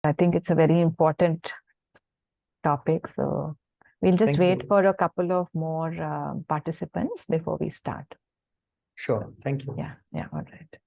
I think it's a very important topic. So we'll just wait for a couple of more participants before we start. Sure. Thank you. Yeah. All right.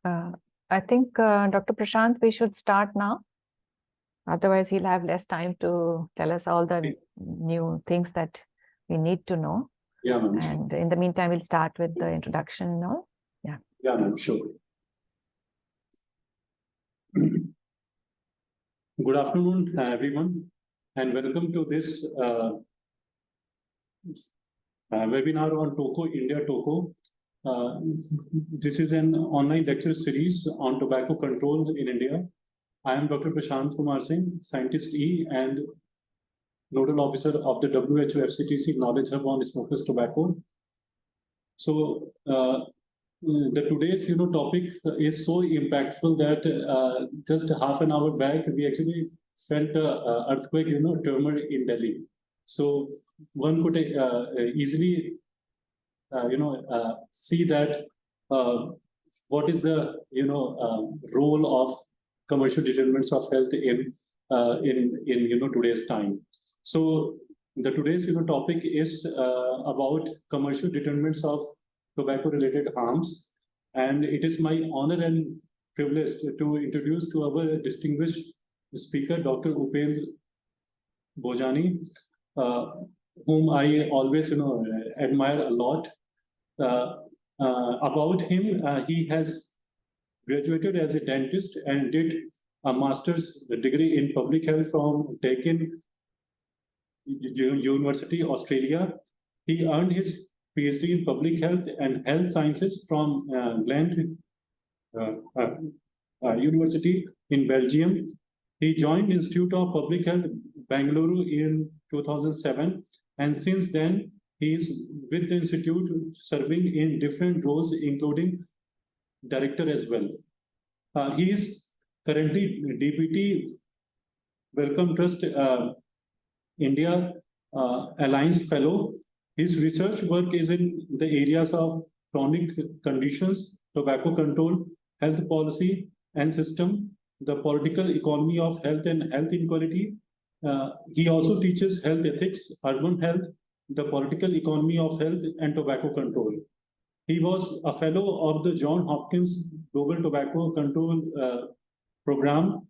I think, Dr. Prashant, we should start now. Otherwise, he'll have less time to tell us all the new things that we need to know. Yeah, ma'am. And in the meantime, we'll start with the introduction now. Yeah. Yeah, ma'am. Sure. Good afternoon, everyone, and welcome to this webinar on TOCOIndia TOCO. This is an online lecture series on tobacco control in India. I am Dr. Prashant Kumar Singh, Scientist E and Nodal Officer of the WHO FCTC Knowledge Hub on Smokers Tobacco. So the today's topic is so impactful that just half an hour back we actually felt earthquake tremor in Delhi. So one could easily see that what is the role of commercial determinants of health in today's time. So the today's topic is about commercial determinants of tobacco related harms, and it is my honor and privilege to introduce to our distinguished speaker, Dr. Upendra Bhojani, whom I always admire a lot. About him, he has graduated as a dentist and did a master's degree in public health from TOCOIndia University, Australia. He earned his PhD in public health and health sciences from Ghent University in Belgium. He joined Institute of Public Health Bengaluru in 2007. And since then, he is with the institute serving in different roles, including director as well. He is currently Deputy Wellcome Trust India Alliance Fellow. His research work is in the areas of chronic conditions, tobacco control, health policy and system, the political economy of health and health inequality. He also teaches health ethics, urban health, the political economy of health and tobacco control. He was a fellow of the Johns Hopkins Global Tobacco Control Program.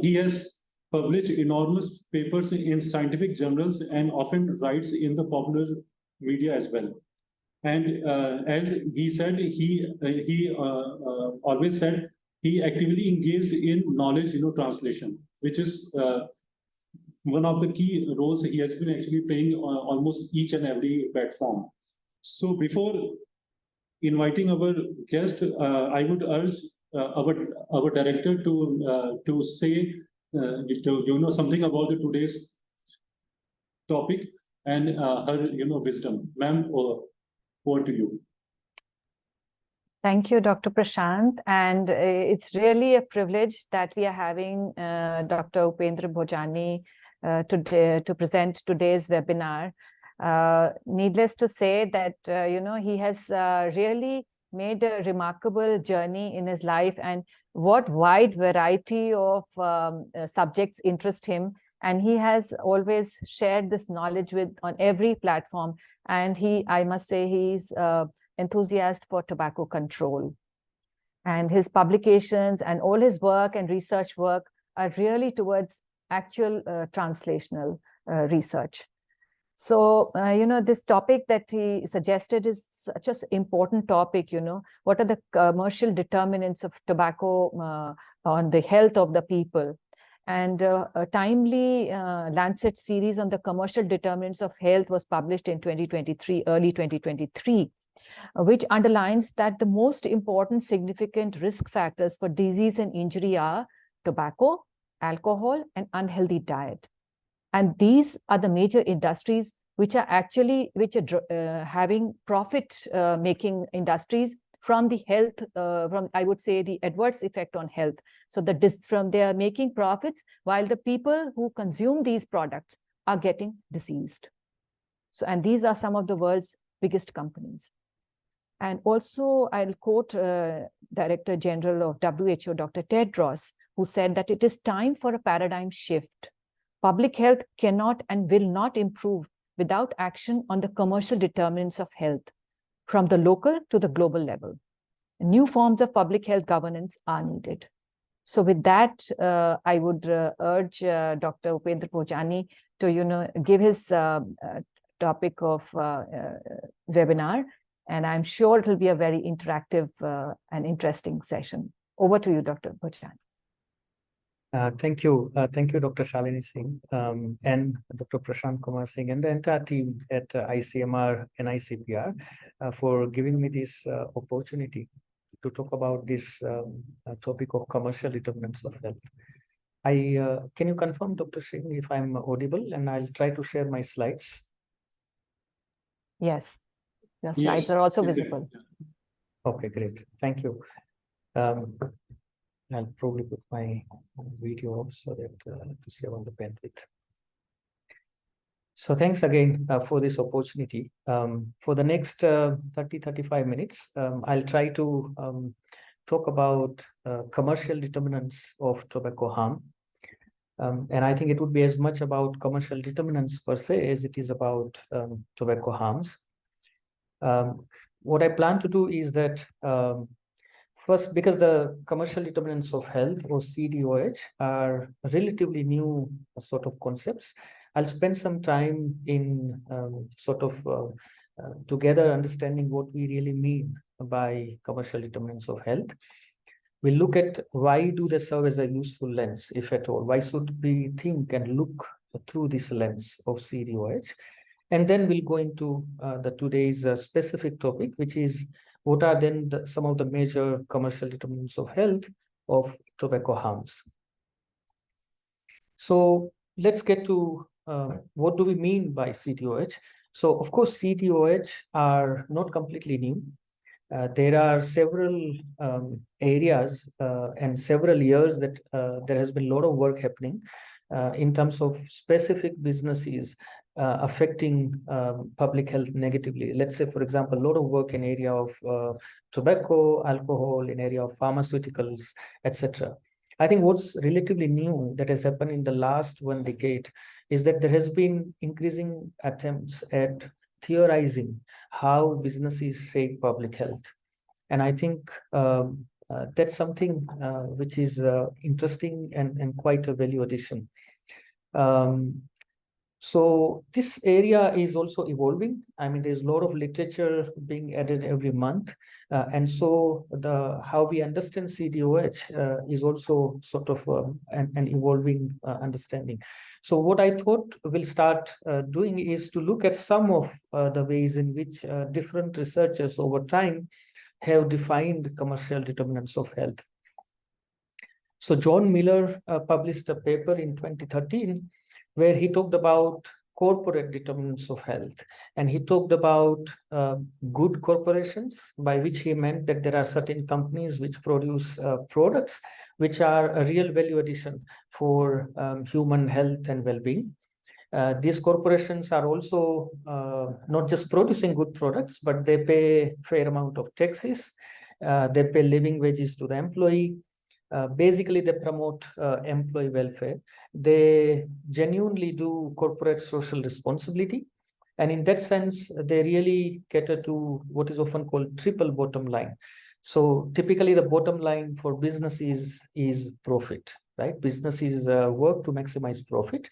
He has published enormous papers in scientific journals and often writes in the popular media as well. And as he said, he always said he actively engaged in knowledge translation, which is one of the key roles he has been actually playing on almost each and every platform. So before inviting our guest, I would urge our director to say something about today's topic and her wisdom. Ma'am, over to you. Thank you, Dr. Prashant. And it's really a privilege that we are having Dr. Upendra Bhojani today to present today's webinar. Needless to say that, he has really made a remarkable journey in his life, and what wide variety of subjects interest him. And he has always shared this knowledge on every platform. And I must say, he's enthusiast for tobacco control. And his publications and all his work and research work are really towards actual translational research. So, this topic that he suggested is such an important topic, what are the commercial determinants of tobacco on the health of the people? And a timely Lancet series on the commercial determinants of health was published in early 2023, which underlines that the most important significant risk factors for disease and injury are tobacco, alcohol, and unhealthy diet. And these are the major industries which are having profit-making industries from the health, I would say, the adverse effect on health. So they are making profits while the people who consume these products are getting diseased. So, and these are some of the world's biggest companies. And also, I'll quote Director General of WHO, Dr. Tedros, who said that it is time for a paradigm shift. Public health cannot and will not improve without action on the commercial determinants of health, from the local to the global level. New forms of public health governance are needed. So with that, I would urge Dr. Upendra Bhojani to, give his topic of webinar. And I'm sure it will be a very interactive and interesting session. Over to you, Dr. Bhojani. Thank you, Dr. Shalini Singh and Dr. Prashant Kumar Singh and the entire team at ICMR and ICPR for giving me this opportunity to talk about this topic of commercial determinants of health. Can you confirm, Dr. Singh, if I'm audible, and I'll try to share my slides? Yes, your slides are also visible. Okay, great. Thank you. I'll probably put my video off so that to save on the bandwidth. So thanks again for this opportunity. For the next 30-35 minutes, I'll try to talk about commercial determinants of tobacco harm. And I think it would be as much about commercial determinants per se as it is about tobacco harms. What I plan to do is that first, because the commercial determinants of health, or CDOH, are relatively new sort of concepts, I'll spend some time in together understanding what we really mean by commercial determinants of health. We'll look at why do they serve as a useful lens, if at all. Why should we think and look through this lens of CDOH? And then we'll go into today's specific topic, which is what are then some of the major commercial determinants of health of tobacco harms. So let's get to what do we mean by CTOH. So of course, CTOH are not completely new. There are several areas and several years that there has been a lot of work happening in terms of specific businesses affecting public health negatively. Let's say, for example, a lot of work in area of tobacco, alcohol, in area of pharmaceuticals, etc. I think what's relatively new that has happened in the last 1 decade is that there has been increasing attempts at theorizing how businesses shape public health. And I think that's something which is interesting and quite a value addition. So this area is also evolving. I mean, there's a lot of literature being added every month. And so how we understand CTOH is also sort of an evolving understanding. So what I thought we'll start doing is to look at some of the ways in which different researchers over time have defined commercial determinants of health. So John Miller published a paper in 2013 where he talked about corporate determinants of health. And he talked about good corporations, by which he meant that there are certain companies which produce products which are a real value addition for human health and well-being. These corporations are also not just producing good products, but they pay a fair amount of taxes. They pay living wages to the employee. Basically, they promote employee welfare. They genuinely do corporate social responsibility. And in that sense, they really cater to what is often called triple bottom line. So typically, the bottom line for businesses is profit, right? Businesses work to maximize profit.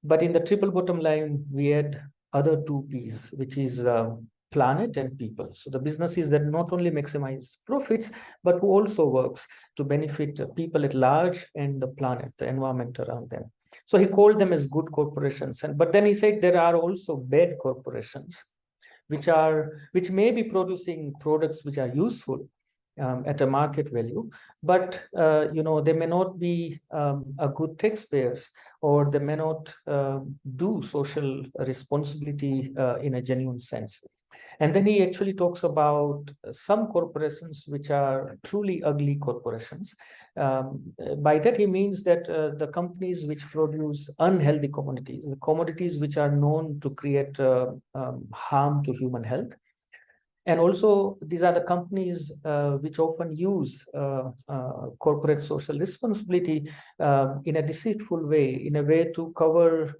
But in the triple bottom line, we add other two P's, which is planet and people. So the businesses that not only maximize profits, but who also works to benefit people at large and the planet, the environment around them. So he called them as good corporations. But then he said there are also bad corporations, which may be producing products which are useful at a market value, but they may not be a good taxpayers, or they may not do social responsibility in a genuine sense. And then he actually talks about some corporations which are truly ugly corporations. By that, he means that the companies which produce unhealthy commodities, the commodities which are known to create harm to human health. And also, these are the companies which often use corporate social responsibility in a deceitful way, in a way to cover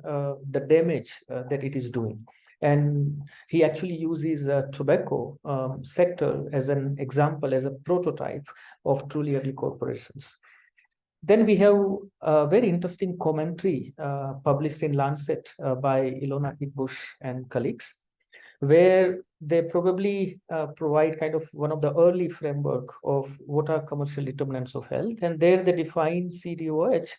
the damage that it is doing. And he actually uses tobacco sector as an example, as a prototype of truly ugly corporations. Then we have a very interesting commentary published in Lancet by Ilona Kickbush and colleagues, where they probably provide kind of one of the early framework of what are commercial determinants of health. And there they define CTOH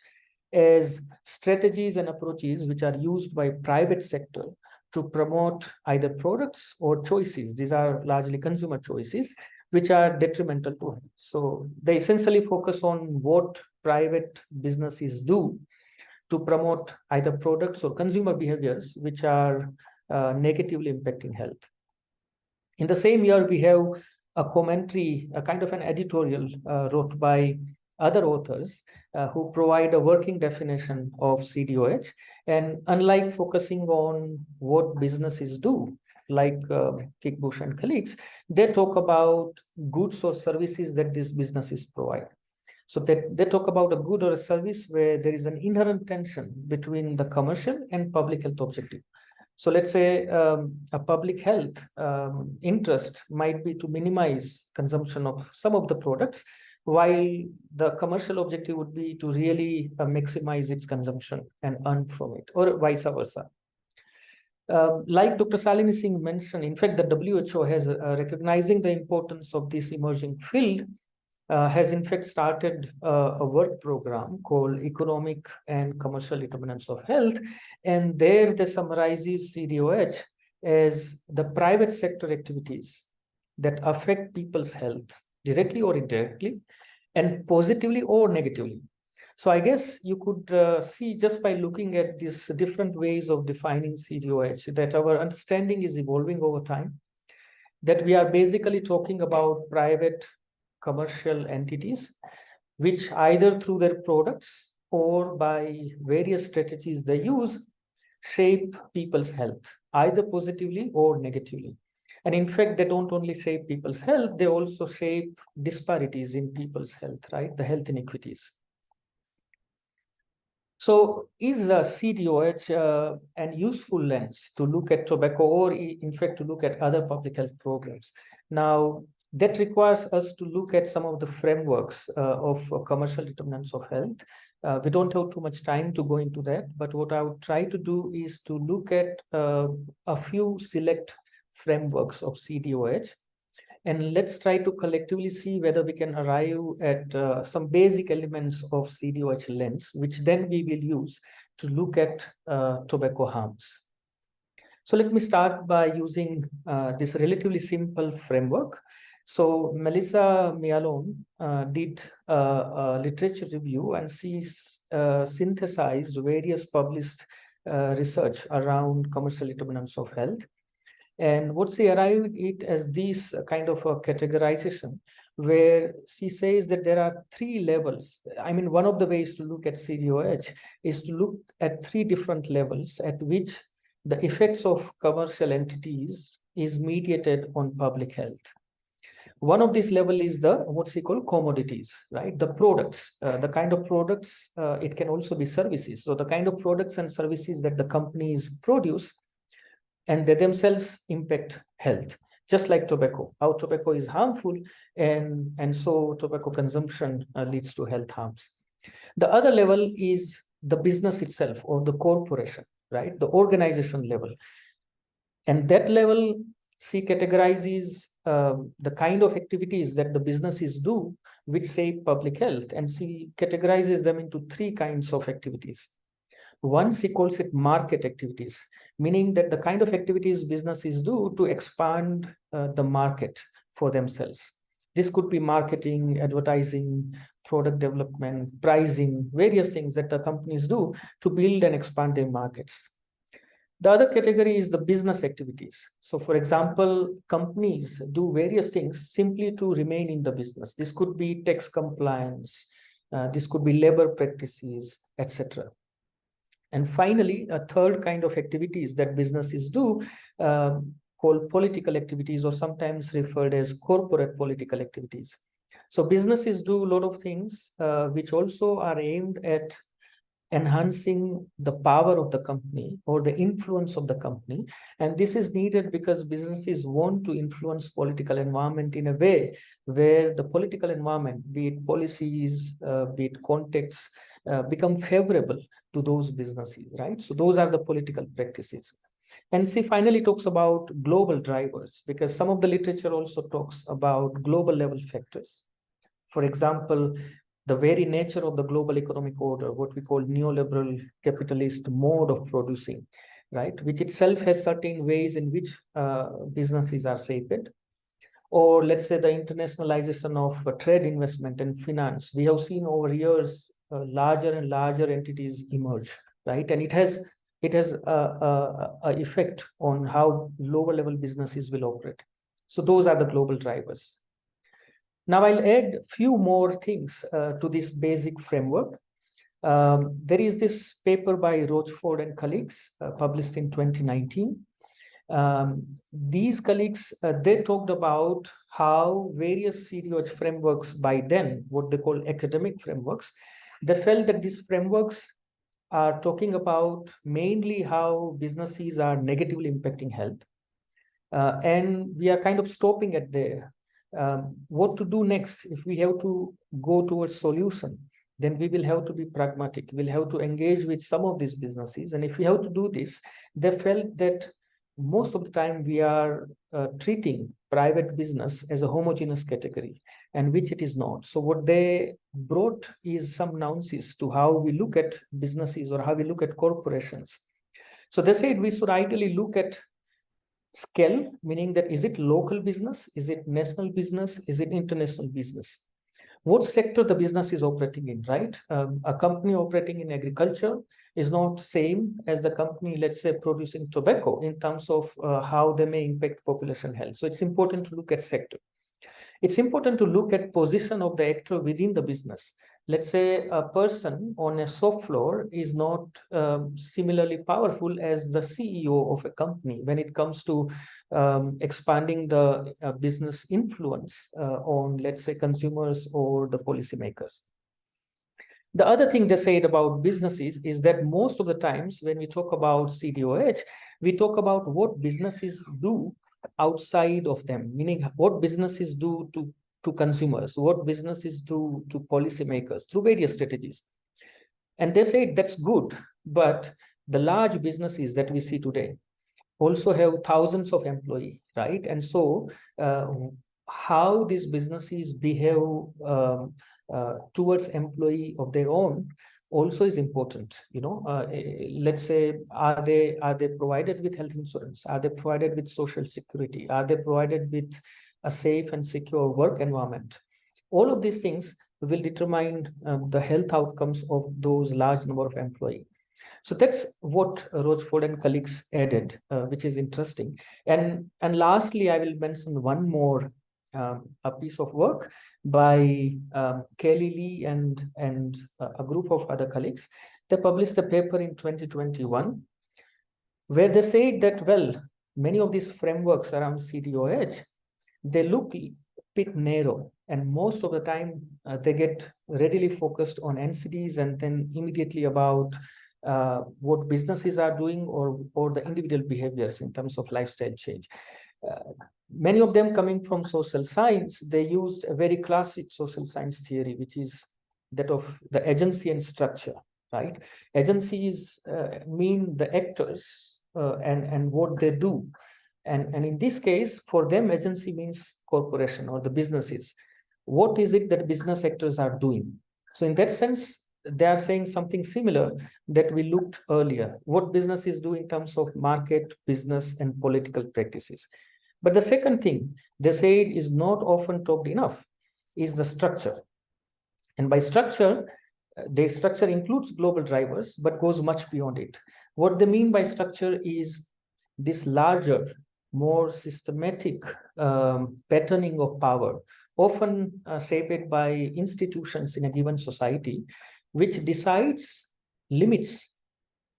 as strategies and approaches which are used by private sector to promote either products or choices. These are largely consumer choices, which are detrimental to health. So they essentially focus on what private businesses do to promote either products or consumer behaviors which are negatively impacting health. In the same year, we have a commentary, a kind of an editorial wrote by other authors who provide a working definition of CTOH. And unlike focusing on what businesses do, like Kickbush and colleagues, they talk about goods or services that these businesses provide. So they talk about a good or a service where there is an inherent tension between the commercial and public health objective. So let's say a public health interest might be to minimize consumption of some of the products, while the commercial objective would be to really maximize its consumption and earn from it, or vice versa. Like Dr. Shalini Singh mentioned, in fact, the WHO has recognizing the importance of this emerging field, has in fact started a work program called Economic and Commercial Determinants of Health. And there they summarizes CTOH as the private sector activities that affect people's health directly or indirectly, and positively or negatively, So I guess you could see just by looking at these different ways of defining CDOH that our understanding is evolving over time, that we are basically talking about private commercial entities, which either through their products or by various strategies they use, shape people's health, either positively or negatively. And in fact, they don't only shape people's health, they also shape disparities in people's health, right? The health inequities. So is a CDOH an useful lens to look at tobacco, or in fact to look at other public health programs? Now, that requires us to look at some of the frameworks of commercial determinants of health. We don't have too much time to go into that, but what I would try to do is to look at a few select frameworks of CDOH. And let's try to collectively see whether we can arrive at some basic elements of CDOH lens, which then we will use to look at tobacco harms. So let me start by using this relatively simple framework. So Melissa Mialon did a literature review, and she synthesized various published research around commercial determinants of health. And what she arrived at as this kind of a categorization, where she says that there are three levels. I mean, one of the ways to look at CDOH is to look at three different levels at which the effects of commercial entities is mediated on public health. One of these level is the what she call commodities, right? The products, the kind of products, it can also be services. So the kind of products and services that the companies produce, and they themselves impact health, just like tobacco. How tobacco is harmful, and so tobacco consumption leads to health harms. The other level is the business itself, or the corporation, right? The organization level. And that level, she categorizes the kind of activities that the businesses do which shape public health, and she categorizes them into three kinds of activities. One, she calls it market activities, meaning that the kind of activities businesses do to expand the market for themselves. This could be marketing, advertising, product development, pricing, various things that the companies do to build and expand their markets. The other category is the business activities. So for example, companies do various things simply to remain in the business. This could be tax compliance, this could be labor practices, etc. And finally, a third kind of activities that businesses do called political activities, or sometimes referred as corporate political activities. So businesses do a lot of things which also are aimed at enhancing the power of the company or the influence of the company. And this is needed because businesses want to influence political environment in a way where the political environment, be it policies, be it contexts, become favorable to those businesses, right? So those are the political practices. And she finally talks about global drivers, because some of the literature also talks about global level factors. For example, the very nature of the global economic order, what we call neoliberal capitalist mode of producing, right, which itself has certain ways in which businesses are shaped. Or let's say the internationalization of trade, investment, and finance. We have seen over years larger and larger entities emerge, right? And it has a effect on how lower level businesses will operate. So those are the global drivers. Now I'll add a few more things to this basic framework. There is this paper by Rochford and colleagues published in 2019. These colleagues, they talked about how various CDOH frameworks by then, what they call academic frameworks, they felt that these frameworks are talking about mainly how businesses are negatively impacting health. And we are kind of stopping at there. What to do next? If we have to go towards solution, then we will have to be pragmatic. We'll have to engage with some of these businesses. And if we have to do this, they felt that most of the time we are treating private business as a homogeneous category, and which it is not. So what they brought is some nuances to how we look at businesses or how we look at corporations. So they said we should ideally look at scale, meaning that is it local business, is it national business, is it international business? what sector the business is operating in, right? A company operating in agriculture is not same as the company, let's say, producing tobacco in terms of how they may impact population health. So it's important to look at sector. It's important to look at position of the actor within the business. Let's say a person on a shop floor is not similarly powerful as the CEO of a company when it comes to expanding the business influence on, let's say, consumers or the policymakers. The other thing they said about businesses is that most of the times when we talk about CDOH, we talk about what businesses do outside of them, meaning what businesses do to consumers, what businesses do to policymakers through various strategies. And they say that's good, but the large businesses that we see today also have thousands of employees, right? And so how these businesses behave towards employee of their own also is important. Let's say, are they provided with health insurance? Are they provided with social security? Are they provided with a safe and secure work environment? All of these things will determine the health outcomes of those large number of employees. So that's what Rochford and colleagues added, which is interesting. And lastly, I will mention one more a piece of work by Kelly Lee and a group of other colleagues. They published a paper in 2021 where they say that, well, many of these frameworks around CDOH, they look a bit narrow, and most of the time they get readily focused on NCDs and then immediately about what businesses are doing or the individual behaviors in terms of lifestyle change. Many of them coming from social science, they used a very classic social science theory, which is that of the agency and structure, right? Agencies mean the actors and what they do. And in this case, for them, agency means corporation or the businesses. What is it that business actors are doing? So in that sense, they are saying something similar that we looked earlier. What businesses do in terms of market, business, and political practices. But the second thing they say is not often talked enough is the structure. And by structure, their structure includes global drivers, but goes much beyond it. What they mean by structure is this larger, more systematic patterning of power, often shaped by institutions in a given society, which decides limits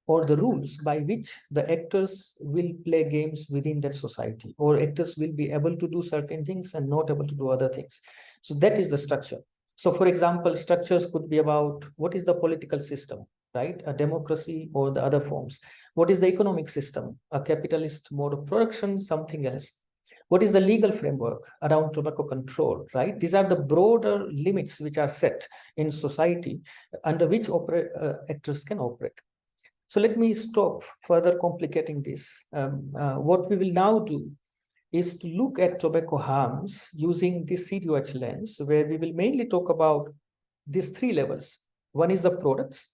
or the rules by which the actors will play games within that society, or actors will be able to do certain things and not able to do other things. So that is the structure. So for example, structures could be about what is the political system, right? A democracy or the other forms. What is the economic system? A capitalist mode of production, something else. What is the legal framework around tobacco control, right? These are the broader limits which are set in society under which actors can operate. So let me stop further complicating this. What we will now do is to look at tobacco harms using this CDOH lens, where we will mainly talk about these three levels. One is the products.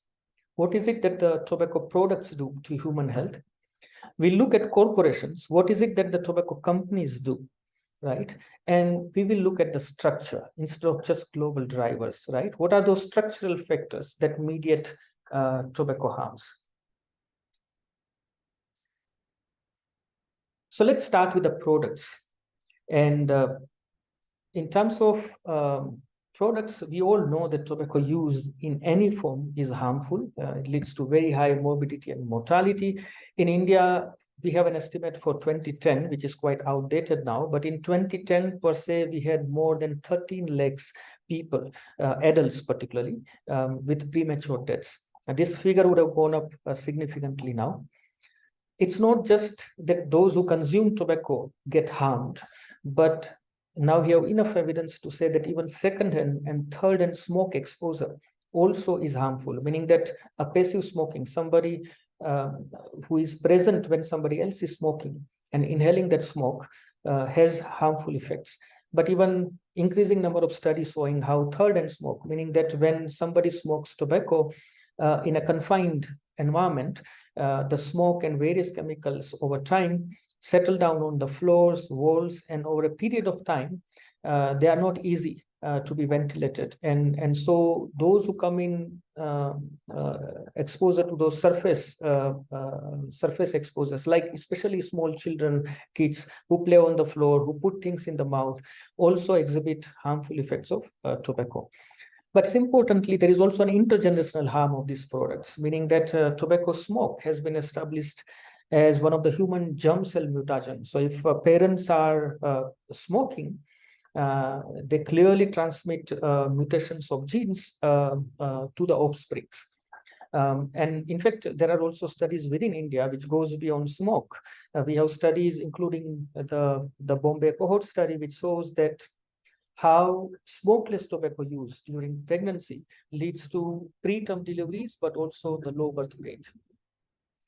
What is it that the tobacco products do to human health? We look at corporations. What is it that the tobacco companies do, right? And we will look at the structure instead of just global drivers, right? What are those structural factors that mediate tobacco harms? So let's start with the products. And in terms of products, we all know that tobacco use in any form is harmful. It leads to very high morbidity and mortality. In India, we have an estimate for 2010, which is quite outdated now. But in 2010, per se, we had more than 13 lakhs people, adults particularly, with premature deaths. And this figure would have gone up significantly now. It's not just that those who consume tobacco get harmed, but now we have enough evidence to say that even second-hand and third-hand smoke exposure also is harmful, meaning that a passive smoking, somebody who is present when somebody else is smoking and inhaling that smoke has harmful effects. But even increasing number of studies showing how third-hand smoke, meaning that when somebody smokes tobacco in a confined environment, the smoke and various chemicals over time settle down on the floors, walls, and over a period of time, they are not easy to be ventilated, and so those who come in exposure to those surface exposures, like especially small children, kids who play on the floor, who put things in the mouth, also exhibit harmful effects of tobacco. But importantly, there is also an intergenerational harm of these products, meaning that tobacco smoke has been established as one of the human germ cell mutagens. So if parents are smoking, they clearly transmit mutations of genes to the offsprings. And in fact, there are also studies within India which goes beyond smoke. We have studies including the Bombay cohort study, which shows that how smokeless tobacco use during pregnancy leads to preterm deliveries, but also the low birth weight.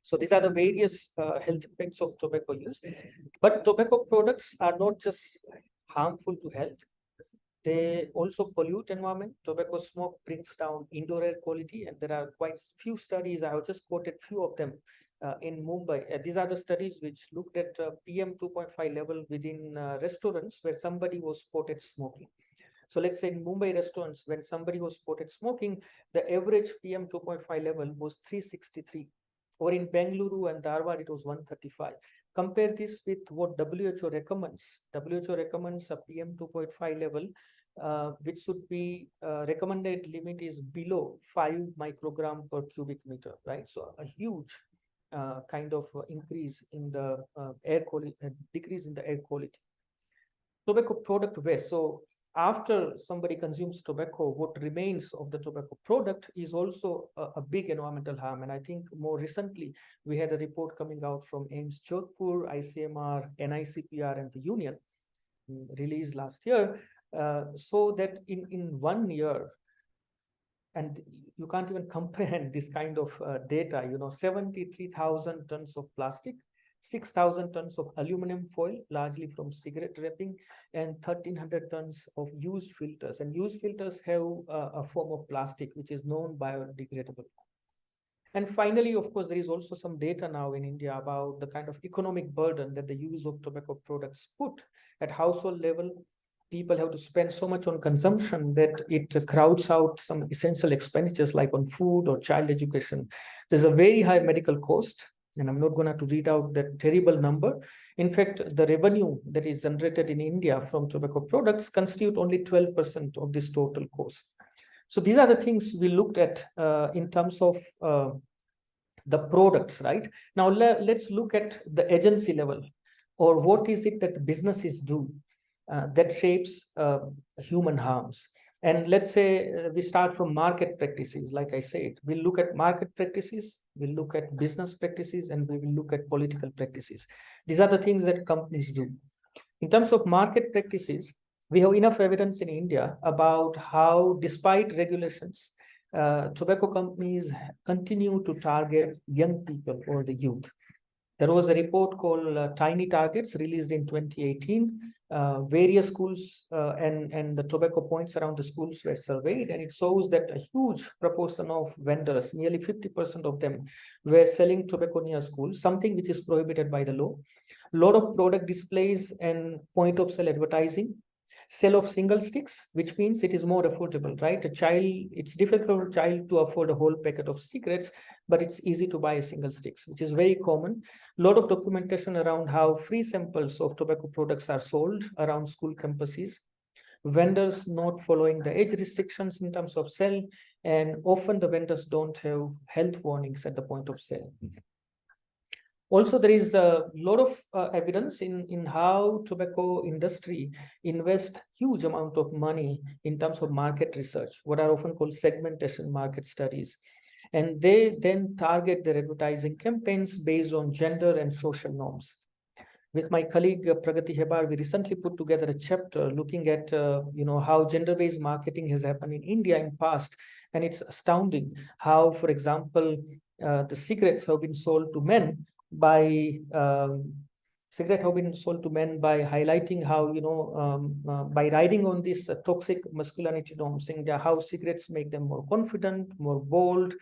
So these are the various health effects of tobacco use. But tobacco products are not just harmful to health. They also pollute environment. Tobacco smoke brings down indoor air quality, and there are quite few studies. I have just quoted few of them in Mumbai. These are the studies which looked at PM 2.5 level within restaurants where somebody was spotted smoking. So let's say in Mumbai restaurants, when somebody was spotted smoking, the average PM 2.5 level was 363. Or in Bengaluru and Dharwad, it was 135. Compare this with what WHO recommends. WHO recommends a PM 2.5 level, which should be recommended limit is below 5 microgram per cubic meter, right? So a huge kind of increase in the air quality, decrease in the air quality. Tobacco product waste. So after somebody consumes tobacco, what remains of the tobacco product is also a big environmental harm. And I think more recently, we had a report coming out from AIIMS Jodhpur, ICMR, NICPR, and the union released last year, so that in 1 year, and you can't even comprehend this kind of data, 73,000 tons of plastic, 6,000 tons of aluminum foil, largely from cigarette wrapping, and 1,300 tons of used filters. And used filters have a form of plastic, which is non-biodegradable. And finally, of course, there is also some data now in India about the kind of economic burden that the use of tobacco products put at household level. People have to spend so much on consumption that it crowds out some essential expenditures like on food or child education. There's a very high medical cost, and I'm not going to have to read out that terrible number. In fact, the revenue that is generated in India from tobacco products constitute only 12% of this total cost. So these are the things we looked at in terms of the products, right? Now let's look at the agency level, or what is it that businesses do that shapes human harms. And let's say we start from market practices. Like I said, we'll look at market practices, we'll look at business practices, and we will look at political practices. These are the things that companies do. In terms of market practices, we have enough evidence in India about how, despite regulations, tobacco companies continue to target young people or the youth. There was a report called Tiny Targets released in 2018. Various schools and the tobacco points around the schools were surveyed, and it shows that a huge proportion of vendors, nearly 50% of them, were selling tobacco near schools, something which is prohibited by the law. A lot of product displays and point of sale advertising. Sale of single sticks, which means it is more affordable, right? It's difficult for a child to afford a whole packet of cigarettes, but it's easy to buy a single sticks, which is very common. A lot of documentation around how free samples of tobacco products are sold around school campuses. Vendors not following the age restrictions in terms of sale, and often the vendors don't have health warnings at the point of sale. Also, there is a lot of evidence in how tobacco industry invest huge amount of money in terms of market research, what are often called segmentation market studies. And they then target their advertising campaigns based on gender and social norms. With my colleague Pragati Hebar, we recently put together a chapter looking at how gender-based marketing has happened in India in past, and it's astounding how, for example, the cigarettes have been sold to men by highlighting how by riding on this toxic masculinity norm, saying that how cigarettes make them more confident, more bold,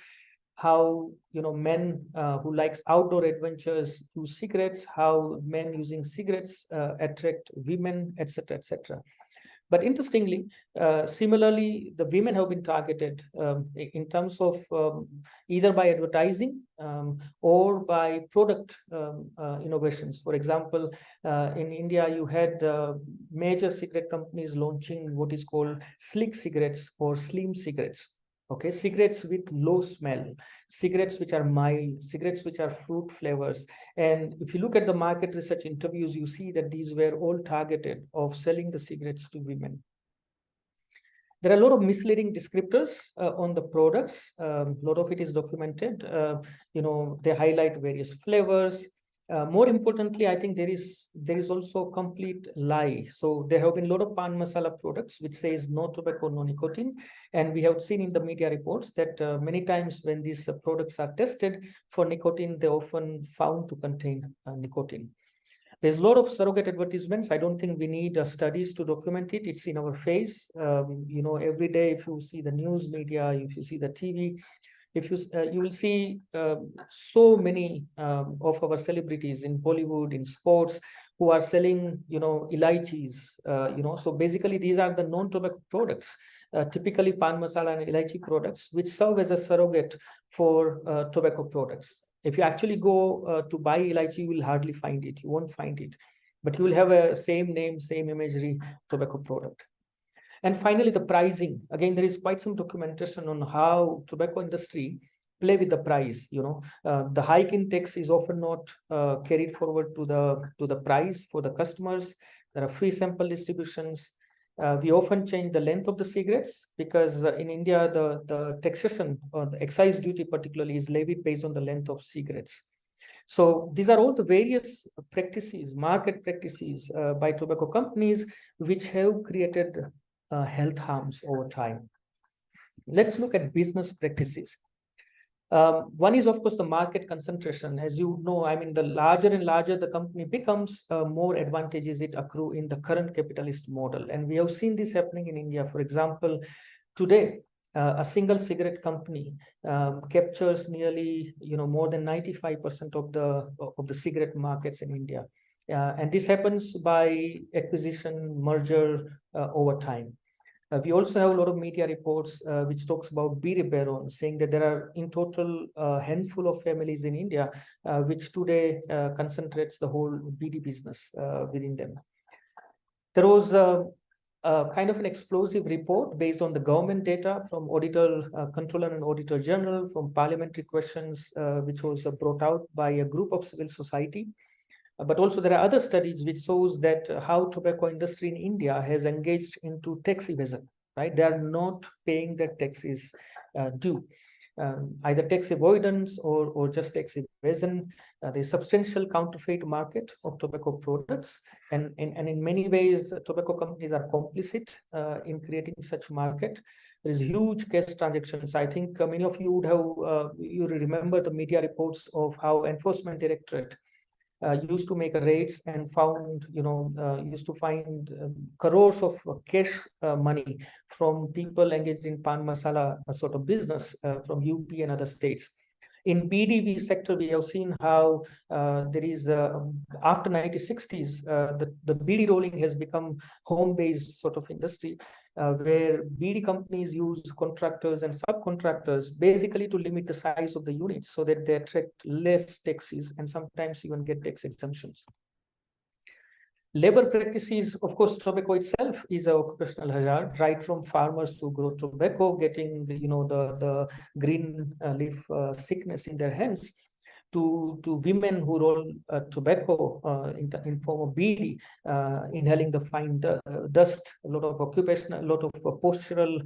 how men who likes outdoor adventures use cigarettes, how men using cigarettes attract women, etc., etc. But interestingly, similarly, the women have been targeted in terms of either by advertising or by product innovations. For example, in India, you had major cigarette companies launching what is called slick cigarettes or slim cigarettes. Okay, cigarettes with low smell, cigarettes which are mild, cigarettes which are fruit flavors. And if you look at the market research interviews, you see that these were all targeted of selling the cigarettes to women. There are a lot of misleading descriptors on the products. A lot of it is documented. They highlight various flavors. More importantly, I think there is also a complete lie. So there have been a lot of pan masala products which says no tobacco, no nicotine. And we have seen in the media reports that many times when these products are tested for nicotine, they often found to contain nicotine. There's a lot of surrogate advertisements. I don't think we need studies to document it. It's in our face. Every day, if you see the news media, if you see the TV, if you will see so many of our celebrities in Bollywood, in sports, who are selling, elaichis. So basically, these are the non-tobacco products, typically pan masala and elaichi products, which serve as a surrogate for tobacco products. If you actually go to buy elaichi, you will hardly find it. You won't find it, but you will have a same name, same imagery tobacco product. And finally, the pricing. Again, there is quite some documentation on how tobacco industry play with the price. The hike in tax is often not carried forward to the price for the customers. There are free sample distributions. We often change the length of the cigarettes because in India, the taxation or the excise duty particularly is levied based on the length of cigarettes. So these are all the various practices, market practices by tobacco companies, which have created health harms over time. Let's look at business practices. One is, of course, the market concentration. As you know, I mean, the larger and larger the company becomes, more advantages it accrue in the current capitalist model. And we have seen this happening in India. For example, today, a single cigarette company captures nearly, more than 95% of the cigarette markets in India. And this happens by acquisition, merger over time. We also have a lot of media reports which talks about Bidi Baron, saying that there are in total a handful of families in India which today concentrates the whole Bidi business within them. There was kind of an explosive report based on the government data from Auditor, Controller and Auditor General, from parliamentary questions, which was brought out by a group of civil society. But also there are other studies which shows that how tobacco industry in India has engaged into tax evasion, right? They are not paying their taxes due, either tax avoidance or just tax evasion. There's substantial counterfeit market of tobacco products. And in many ways, tobacco companies are complicit in creating such market. There is huge cash transactions. I think many of you would have, you remember the media reports of how Enforcement Directorate used to make raids and found, used to find crores of cash money from people engaged in pan masala sort of business from UP and other states. In BDV sector, we have seen how there is, after 1960s, the BD rolling has become home-based sort of industry, where BD companies use contractors and subcontractors basically to limit the size of the units so that they attract less taxes and sometimes even get tax exemptions. Labor practices, of course, tobacco itself is an occupational hazard, right from farmers who grow tobacco, getting the green leaf sickness in their hands, to women who roll tobacco in form of BD, inhaling the fine dust, a lot of occupational, a lot of postural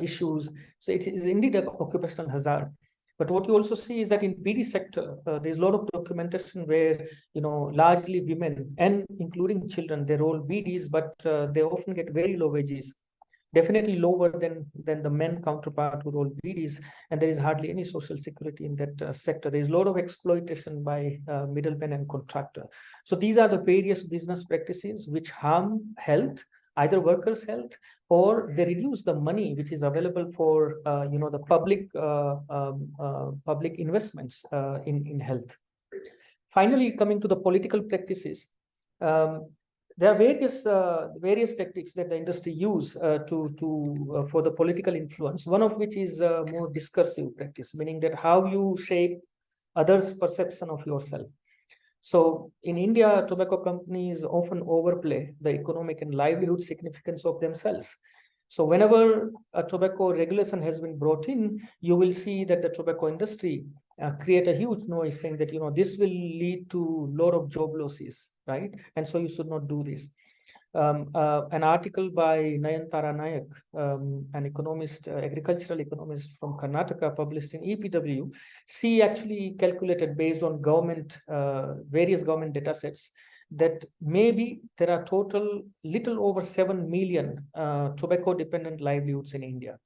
issues. So it is indeed an occupational hazard. But what you also see is that in BD sector, there's a lot of documentation where, largely women and including children, they roll BDs, but they often get very low wages, definitely lower than the men counterpart who roll BDs, and there is hardly any social security in that sector. There is a lot of exploitation by middlemen and contractor. So these are the various business practices which harm health, either workers' health, or they reduce the money which is available for the public investments in health. Finally, coming to the political practices, there are various tactics that the industry use for the political influence. One of which is more discursive practice, meaning that how you shape others' perception of yourself. So in India, tobacco companies often overplay the economic and livelihood significance of themselves. So whenever a tobacco regulation has been brought in, you will see that the tobacco industry create a huge noise saying that, this will lead to a lot of job losses, right? And so you should not do this. An article by Nayantara Nayak, an economist, agricultural economist from Karnataka, published in EPW, she actually calculated based on various government data sets that maybe there are total little over 7 million tobacco-dependent livelihoods in India.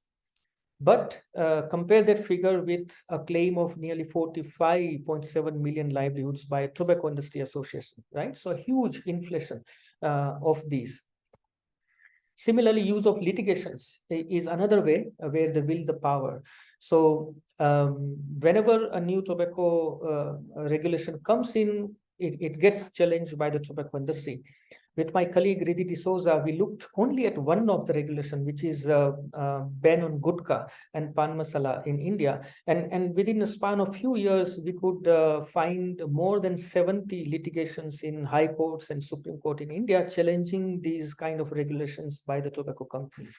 But compare that figure with a claim of nearly 45.7 million livelihoods by a Tobacco Industry Association, right? So a huge inflation of these. Similarly, use of litigations is another way where they will the power. So whenever a new tobacco regulation comes in, it gets challenged by the tobacco industry. With my colleague Riddhi D'Souza, we looked only at one of the regulation, which is ban on gutka and pan masala in India. And within a span of few years, we could find more than 70 litigations in high courts and Supreme Court in India challenging these kind of regulations by the tobacco companies.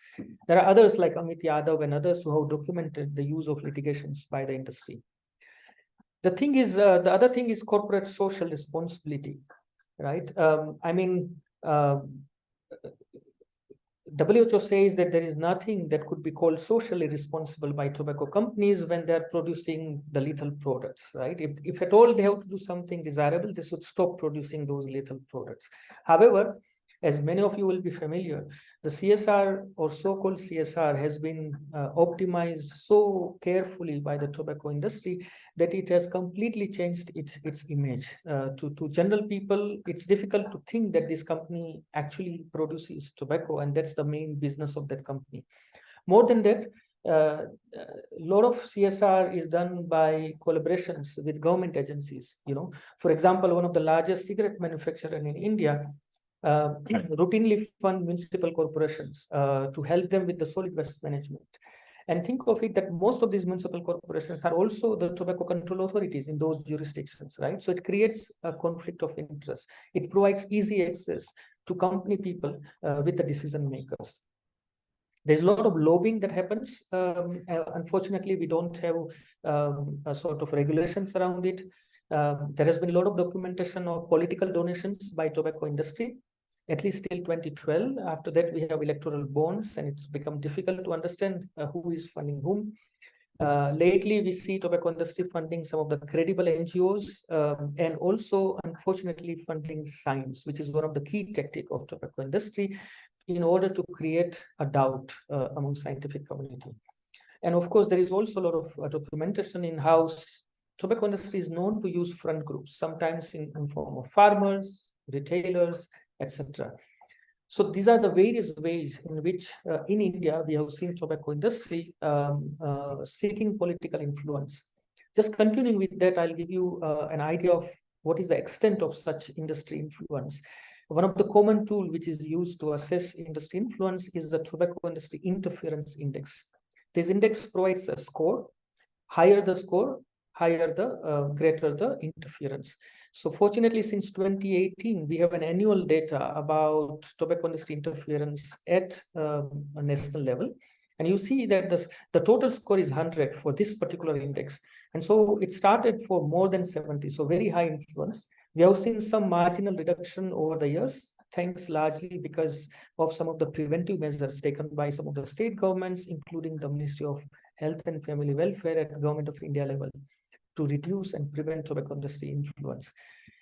There are others like Amit Yadav and others who have documented the use of litigations by the industry. The thing is, the other thing is corporate social responsibility, right? WHO says that there is nothing that could be called socially responsible by tobacco companies when they're producing the lethal products, right? If at all they have to do something desirable, they should stop producing those lethal products. However, as many of you will be familiar, the CSR or so-called CSR has been optimized so carefully by the tobacco industry that it has completely changed its image. To general people, it's difficult to think that this company actually produces tobacco and that's the main business of that company. More than that, a lot of CSR is done by collaborations with government agencies. For example, one of the largest cigarette manufacturers in India routinely fund municipal corporations to help them with the solid waste management. And think of it that most of these municipal corporations are also the tobacco control authorities in those jurisdictions, right? So it creates a conflict of interest. It provides easy access to company people with the decision makers. There's a lot of lobbying that happens. Unfortunately, we don't have a sort of regulations around it. There has been a lot of documentation of political donations by tobacco industry, at least till 2012. After that, we have electoral bonds, and it's become difficult to understand who is funding whom. Lately, we see tobacco industry funding some of the credible NGOs and also, unfortunately, funding science, which is one of the key tactics of tobacco industry in order to create a doubt among scientific community. And of course, there is also a lot of documentation in how tobacco industry is known to use front groups, sometimes in form of farmers, retailers, etc. So these are the various ways in which in India, we have seen tobacco industry seeking political influence. Just continuing with that, I'll give you an idea of what is the extent of such industry influence. One of the common tools which is used to assess industry influence is the Tobacco Industry Interference Index. This index provides a score. Higher the score, higher the greater the interference. So fortunately, since 2018, we have an annual data about tobacco industry interference at a national level. And you see that the total score is 100 for this particular index. And so it started for more than 70, so very high influence. We have seen some marginal reduction over the years, thanks largely because of some of the preventive measures taken by some of the state governments, including the Ministry of Health and Family Welfare at Government of India level, to reduce and prevent tobacco industry influence.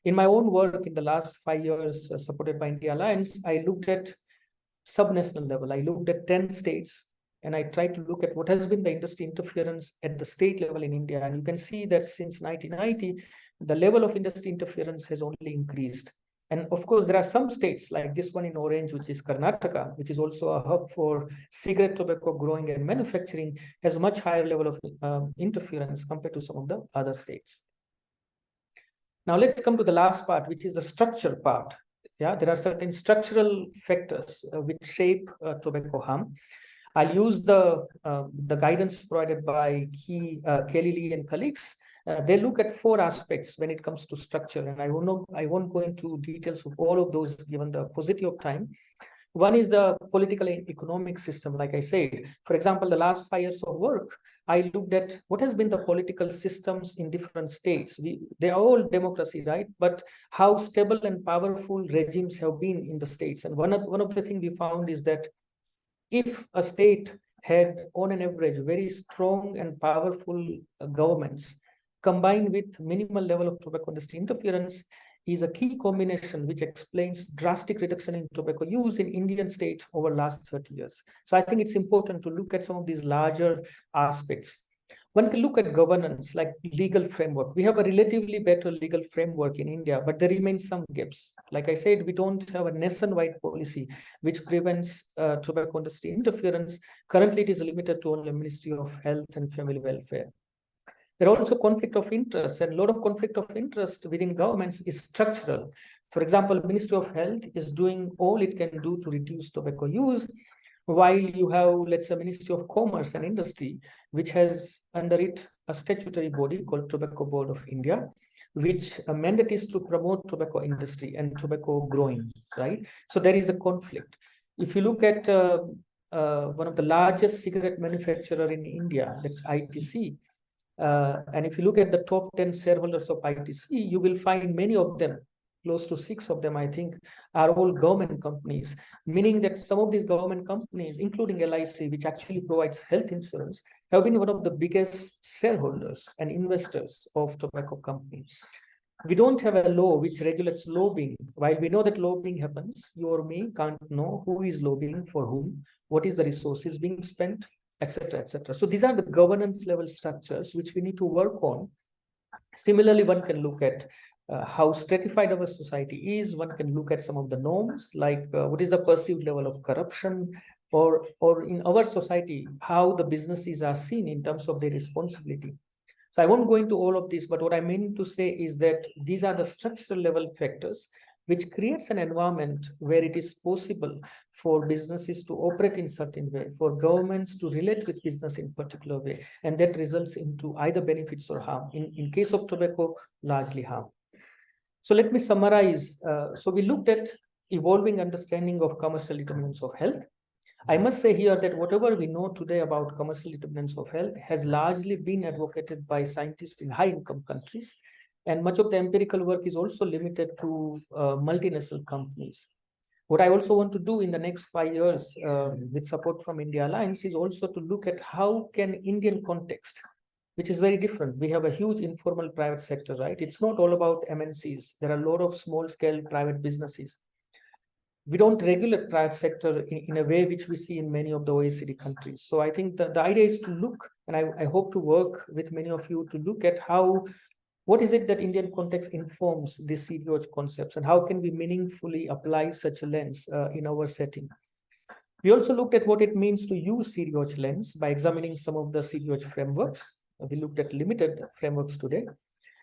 In my own work in the last 5 years, supported by India Alliance, I looked at sub-national level. I looked at 10 states, and I tried to look at what has been the industry interference at the state level in India. And you can see that since 1990, the level of industry interference has only increased. And of course, there are some states like this one in orange, which is Karnataka, which is also a hub for cigarette tobacco growing and manufacturing, has a much higher level of interference compared to some of the other states. Now let's come to the last part, which is the structure part. Yeah, there are certain structural factors which shape tobacco harm. I'll use the guidance provided by Kelly Lee and colleagues. They look at 4 aspects when it comes to structure, and I won't go into details of all of those given the paucity of time. One is the political and economic system. Like I said, for example, the last 5 years of work, I looked at what has been the political systems in different states. They are all democracy, right? But how stable and powerful regimes have been in the states. And one of the things we found is that if a state had, on an average, very strong and powerful governments, combined with minimal level of tobacco industry interference, is a key combination which explains drastic reduction in tobacco use in Indian states over last 30 years. So I think it's important to look at some of these larger aspects. One can look at governance, like legal framework. We have a relatively better legal framework in India, but there remain some gaps. Like I said, we don't have a nationwide policy which prevents tobacco industry interference. Currently, it is limited to only Ministry of Health and Family Welfare. There are also conflict of interest, and a lot of conflict of interest within governments is structural. For example, Ministry of Health is doing all it can do to reduce tobacco use, while you have, let's say, Ministry of Commerce and Industry, which has under it a statutory body called Tobacco Board of India, which mandate is to promote tobacco industry and tobacco growing, right? So there is a conflict. If you look at one of the largest cigarette manufacturer in India, that's ITC, and if you look at the top 10 shareholders of ITC, you will find many of them, close to 6 of them, I think, are all government companies, meaning that some of these government companies, including LIC, which actually provides health insurance, have been one of the biggest shareholders and investors of tobacco company. We don't have a law which regulates lobbying. While we know that lobbying happens, you or me can't know who is lobbying for whom, what is the resources being spent, etc., etc. So these are the governance level structures which we need to work on. Similarly, one can look at how stratified our society is. One can look at some of the norms, like what is the perceived level of corruption, or in our society, how the businesses are seen in terms of their responsibility. So I won't go into all of this, but what I mean to say is that these are the structural level factors which creates an environment where it is possible for businesses to operate in certain way, for governments to relate with business in particular way, and that results into either benefits or harm. In case of tobacco, largely harm. So let me summarize. So we looked at evolving understanding of commercial determinants of health. I must say here that whatever we know today about commercial determinants of health has largely been advocated by scientists in high-income countries, and much of the empirical work is also limited to multinational companies. What I also want to do in the next 5 years with support from India Alliance is also to look at how can Indian context, which is very different. We have a huge informal private sector, right? It's not all about MNCs. There are a lot of small-scale private businesses. We don't regulate private sector in a way which we see in many of the OECD countries. So I think the idea is to look, and I hope to work with many of you to look at what is it that Indian context informs these CDOH concepts, and how can we meaningfully apply such a lens in our setting. We also looked at what it means to use CDOH lens by examining some of the CDOH frameworks. We looked at limited frameworks today.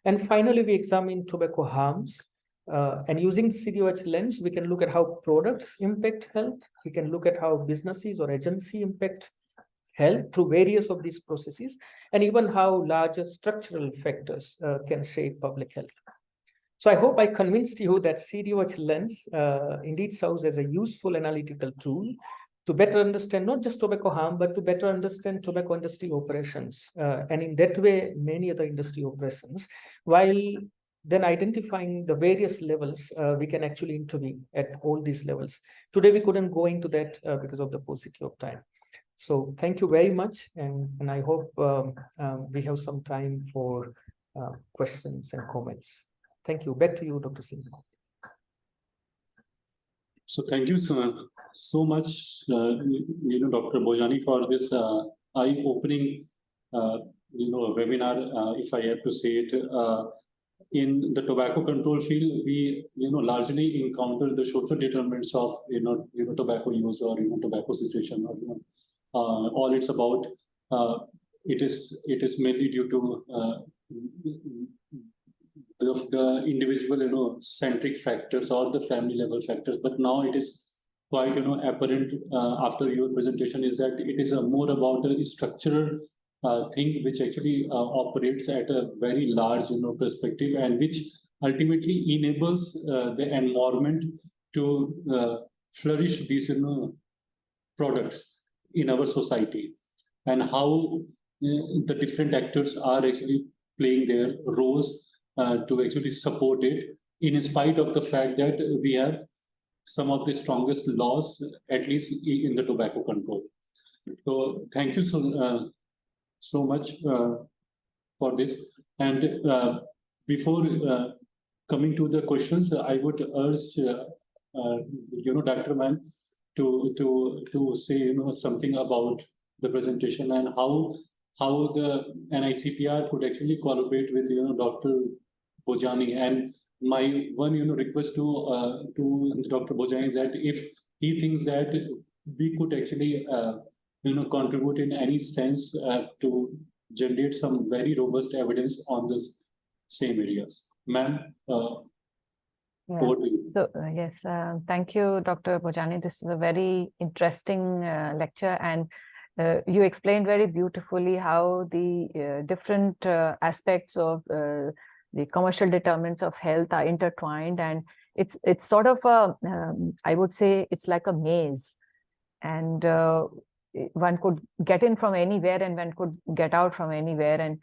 And finally, we examined tobacco harms. And using CDOH lens, we can look at how products impact health. We can look at how businesses or agency impact health through various of these processes, and even how larger structural factors can shape public health. So I hope I convinced you that CDOH lens indeed serves as a useful analytical tool to better understand not just tobacco harm, but to better understand tobacco industry operations, and in that way, many other industry operations, while then identifying the various levels we can actually intervene at all these levels. Today, we couldn't go into that because of the paucity of time. So thank you very much, and I hope we have some time for questions and comments. Thank you. Back to you, Dr. Singh. So thank you so much, Dr. Bhojani, for this eye-opening, webinar, if I have to say it. In the tobacco control field, we largely encounter the social determinants of tobacco use or tobacco cessation, or all it's about. It is mainly due to the individual, centric factors or the family level factors. But now it is quite, apparent after your presentation is that it is more about a structural thing which actually operates at a very large, perspective, and which ultimately enables the environment to flourish these, products in our society, and how the different actors are actually playing their roles to actually support it, in spite of the fact that we have some of the strongest laws, at least in the tobacco control. So thank you so much for this. And before coming to the questions, I would urge Dr. Ma'am to say something about the presentation and how the NICPR could actually collaborate with Dr. Bhojani. And my one request to Dr. Bhojani is that if he thinks that we could actually contribute in any sense to generate some very robust evidence on this same areas. Ma'am, over to you. So yes, thank you, Dr. Bhojani. This is a very interesting lecture, and you explained very beautifully how the different aspects of the commercial determinants of health are intertwined, and it's sort of a I would say it's like a maze, and one could get in from anywhere and one could get out from anywhere, and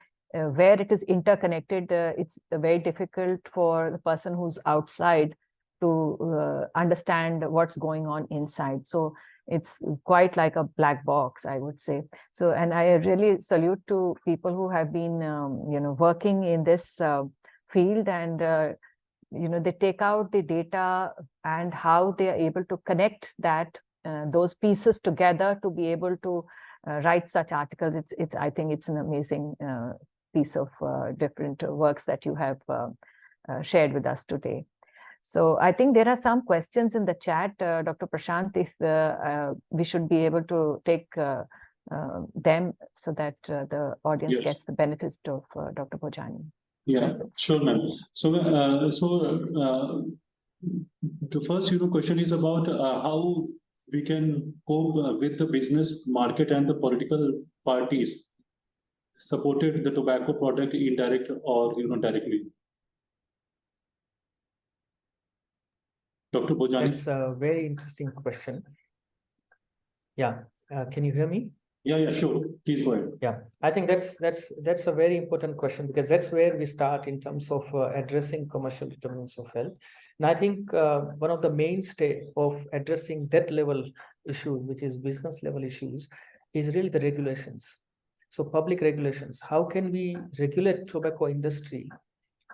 where it is interconnected, it's very difficult for the person who's outside to understand what's going on inside. So it's quite like a black box, I would say. So, and I really salute to people who have been, working in this field, and they take out the data and how they are able to connect that those pieces together to be able to write such articles. I think it's an amazing piece of different works that you have shared with us today. So I think there are some questions in the chat, Dr. Prashant, if we should be able to take them so that the audience gets the benefits of Dr. Bhojani. Yeah, sure, ma'am. So, the first, question is about how we can cope with the business market and the political parties supported the tobacco product indirect or directly. Dr. Bhojani. It's a very interesting question. Yeah, can you hear me? Yeah, sure. Please go ahead. Yeah, I think that's a very important question, because that's where we start in terms of addressing commercial determinants of health. And I think one of the mainstay of addressing that level issue, which is business level issues, is really the regulations. So public regulations. How can we regulate tobacco industry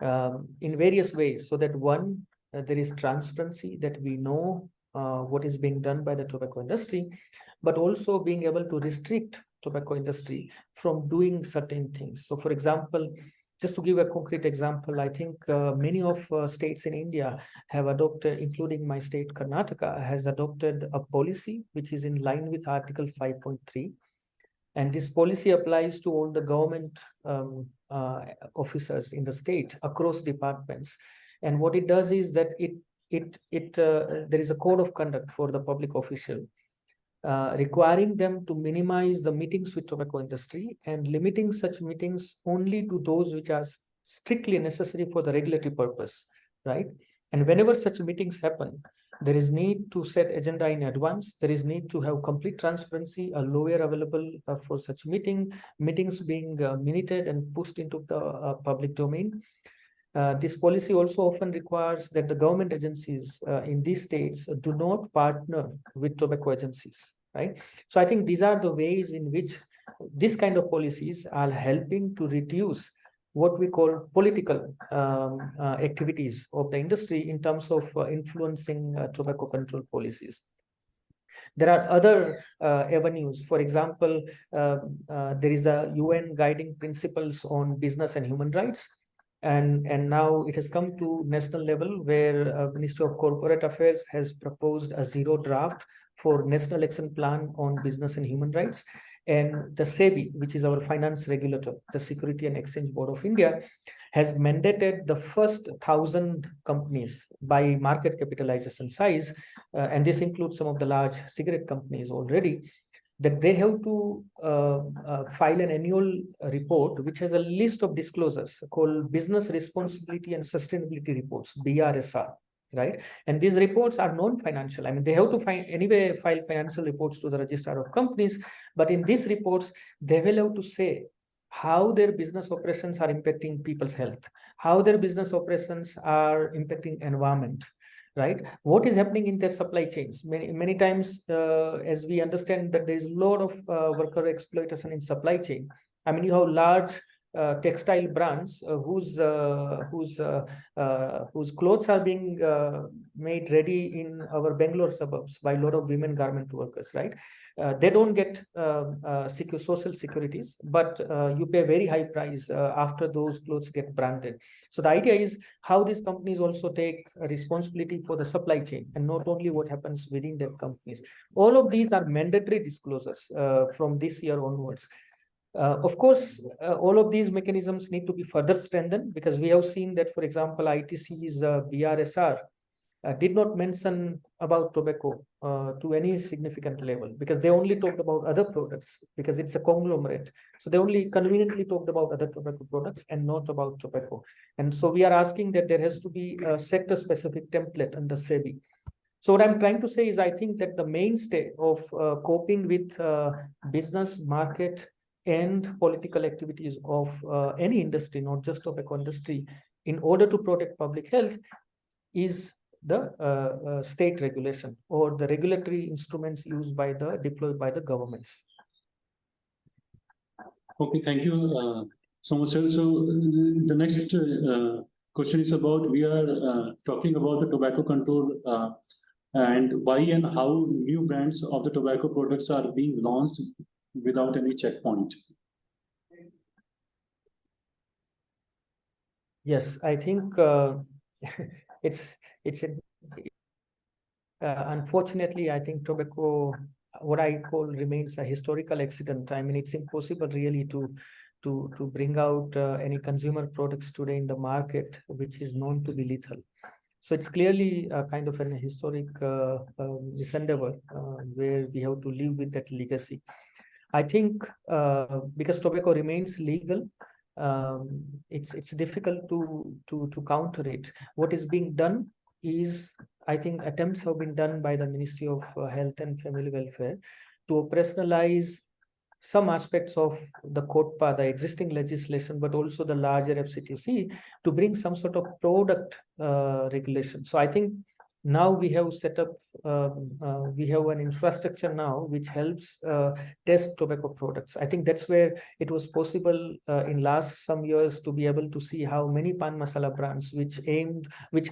in various ways, so that one, there is transparency, that we know what is being done by the tobacco industry, but also being able to restrict tobacco industry from doing certain things. So for example, just to give a concrete example, I think many of states in India have adopted, including my state Karnataka, has adopted a policy which is in line with Article 5.3. And this policy applies to all the government officers in the state across departments. And what it does is that there is a code of conduct for the public official, requiring them to minimize the meetings with tobacco industry and limiting such meetings only to those which are strictly necessary for the regulatory purpose, right? And whenever such meetings happen, there is need to set agenda in advance. There is need to have complete transparency, a lawyer available for such meetings being minuted and pushed into the public domain. This policy also often requires that the government agencies in these states do not partner with tobacco agencies, right? So I think these are the ways in which this kind of policies are helping to reduce what we call political activities of the industry in terms of influencing tobacco control policies. There are other avenues. For example, there is a UN guiding principles on business and human rights. And now it has come to national level, where Ministry of Corporate Affairs has proposed a zero draft for National Action Plan on Business and Human Rights. And the SEBI, which is our finance regulator, the Security and Exchange Board of India, has mandated the first 1,000 companies by market capitalization size, and this includes some of the large cigarette companies already, that they have to file an annual report which has a list of disclosures called Business Responsibility and Sustainability Reports, BRSR, right? And these reports are non-financial. I mean, they have to file financial reports to the Registrar of Companies, but in these reports, they will have to say how their business operations are impacting people's health, how their business operations are impacting environment, right? What is happening in their supply chains? Many times, as we understand that there is a lot of worker exploitation in supply chain. I mean, you have large textile brands whose clothes are being made ready in our Bengaluru suburbs by a lot of women garment workers, right? They don't get social securities, but you pay a very high price after those clothes get branded. So the idea is how these companies also take responsibility for the supply chain, and not only what happens within their companies. All of these are mandatory disclosures from this year onwards. Of course, all of these mechanisms need to be further strengthened, because we have seen that, for example, ITC's BRSR did not mention about tobacco to any significant level, because they only talked about other products, because it's a conglomerate. So they only conveniently talked about other tobacco products and not about tobacco. And so we are asking that there has to be a sector-specific template under SEBI. So what I'm trying to say is, I think that the mainstay of coping with business, market, and political activities of any industry, not just tobacco industry, in order to protect public health, is the state regulation or the regulatory instruments deployed by the governments. Okay, thank you so much, sir. So the next question is about, we are talking about the tobacco control and why and how new brands of the tobacco products are being launched without any checkpoint. Yes, I think it's unfortunately, I think tobacco, what I call, remains a historical accident. I mean, it's impossible really to bring out any consumer products today in the market which is known to be lethal. So it's clearly a kind of an historic misendeavor where we have to live with that legacy. I think because tobacco remains legal, it's difficult to counter it. What is being done is, I think attempts have been done by the Ministry of Health and Family Welfare to operationalize some aspects of the COTPA, the existing legislation, but also the larger FCTC, to bring some sort of product regulation. So I think now we have set up, we have an infrastructure now which helps test tobacco products. I think that's where it was possible in last some years to be able to see how many pan masala brands which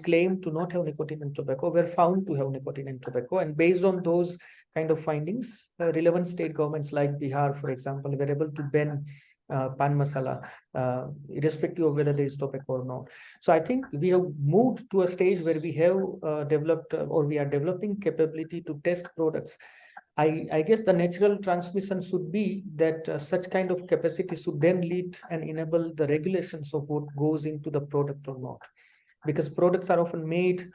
claimed to not have nicotine and tobacco were found to have nicotine and tobacco. And based on those kind of findings, relevant state governments like Bihar, for example, were able to ban pan masala, irrespective of whether there is tobacco or not. So I think we have moved to a stage where we have developed or we are developing capability to test products. I guess the natural transmission should be that such kind of capacity should then lead and enable the regulations of what goes into the product or not. Because products are often made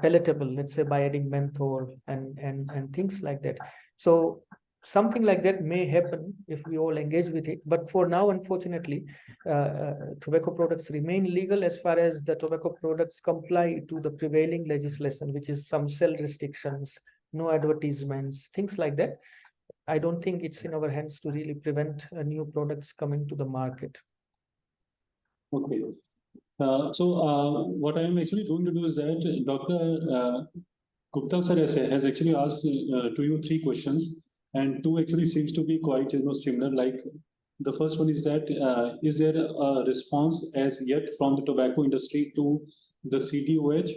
palatable, let's say by adding menthol and things like that. So something like that may happen if we all engage with it. But for now, unfortunately, tobacco products remain legal as far as the tobacco products comply to the prevailing legislation, which is some sell restrictions, no advertisements, things like that. I don't think it's in our hands to really prevent new products coming to the market. Okay. So what I am actually going to do is that Dr. Gupta sir has actually asked to you 3 questions, and 2 actually seems to be quite similar. Like the first one is that is there a response as yet from the tobacco industry to the CDOH,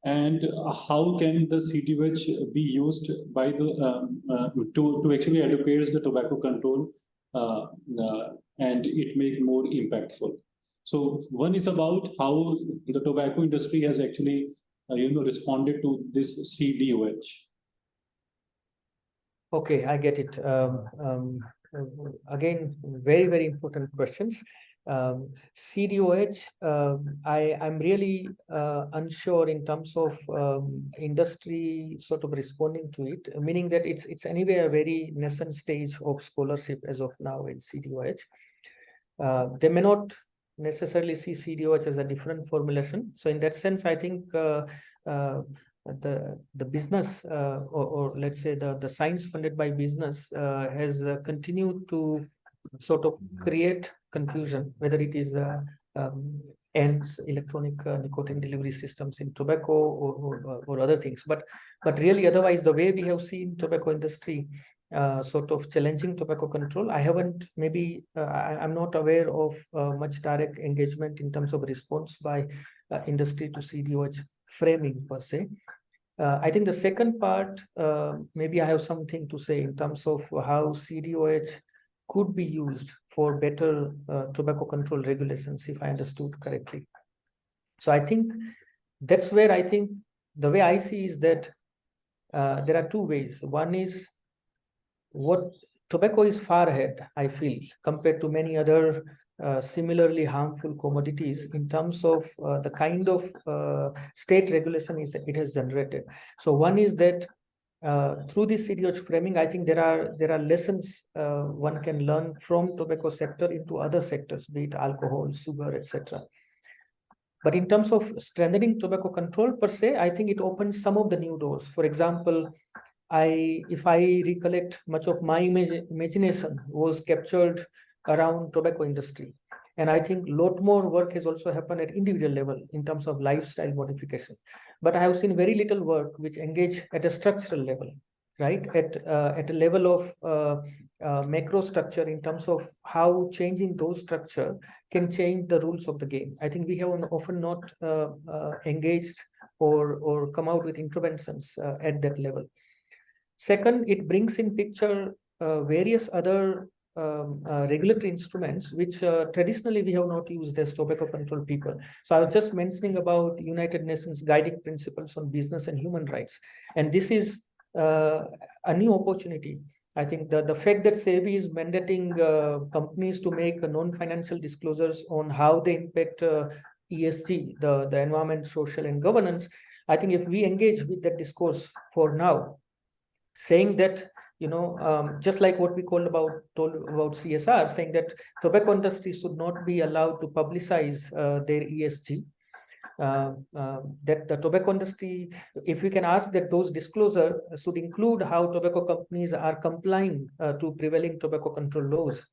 and how can the CDOH be used by the to actually educate the tobacco control and it make more impactful? So one is about how the tobacco industry has actually responded to this CDOH. Okay, I get it. again, very, very important questions. CDOH, I'm really unsure in terms of industry sort of responding to it, meaning that it's anyway a very nascent stage of scholarship as of now in CDOH. They may not necessarily see CDOH as a different formulation. So in that sense, I think the business or let's say the science funded by business has continued to sort of create confusion, whether it is ENDS, electronic nicotine delivery systems in tobacco or other things. But really, otherwise, the way we have seen tobacco industry sort of challenging tobacco control, I haven't, maybe I'm not aware of much direct engagement in terms of response by industry to CDOH framing per se. I think the second part, maybe I have something to say in terms of how CDOH could be used for better tobacco control regulations, if I understood correctly. So I think that's where I think the way I see is that there are two ways. One is what tobacco is far ahead, I feel, compared to many other similarly harmful commodities in terms of the kind of state regulation it has generated. So one is that through this CDOH framing, I think there are lessons one can learn from tobacco sector into other sectors, be it alcohol, sugar, etc. But in terms of strengthening tobacco control per se, I think it opens some of the new doors. For example, if I recollect, much of my imagination was captured around tobacco industry. And I think a lot more work has also happened at individual level in terms of lifestyle modification. But I have seen very little work which engage at a structural level, right? At a level of macro structure in terms of how changing those structure can change the rules of the game. I think we have often not engaged or come out with interventions at that level. Second, it brings in picture various other regulatory instruments which traditionally we have not used as tobacco control people. So I was just mentioning about United Nations guiding principles on business and human rights, and this is a new opportunity. I think the fact that SEBI is mandating companies to make non-financial disclosures on how they impact ESG, the environment, social, and governance. I think if we engage with that discourse for now, saying that, just like what we told about CSR, saying that tobacco industry should not be allowed to publicize their ESG, that the tobacco industry, if we can ask that those disclosure should include how tobacco companies are complying to prevailing tobacco control laws.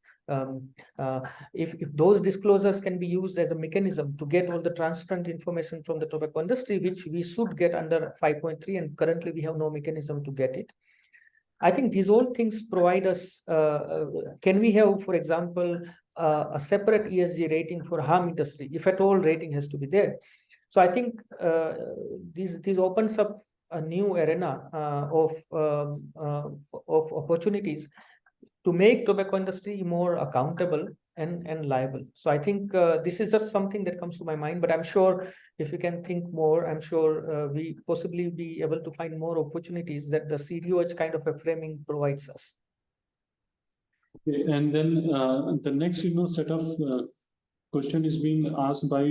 If those disclosures can be used as a mechanism to get all the transparent information from the tobacco industry, which we should get under 5.3, and currently we have no mechanism to get it. I think these all things provide us, can we have, for example, a separate ESG rating for harm industry, if at all rating has to be there. So I think this opens up a new arena of opportunities to make tobacco industry more accountable and liable. So I think this is just something that comes to my mind, but I'm sure if we can think more, I'm sure we possibly be able to find more opportunities that the CDOH kind of a framing provides us. Okay, and then the next, set of question is being asked by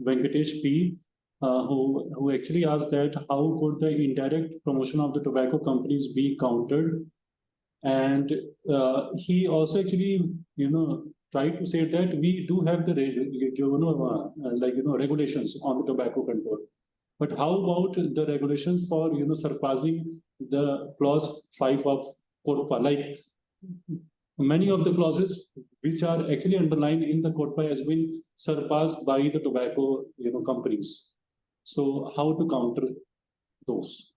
Venkatesh P, who actually asked that how could the indirect promotion of the tobacco companies be countered? And he also actually, tried to say that we do have the regulations on the tobacco control. But how about the regulations for surpassing the clause 5 of CODPA? Like many of the clauses which are actually underlined in the CODPA has been surpassed by the tobacco companies. So how to counter those?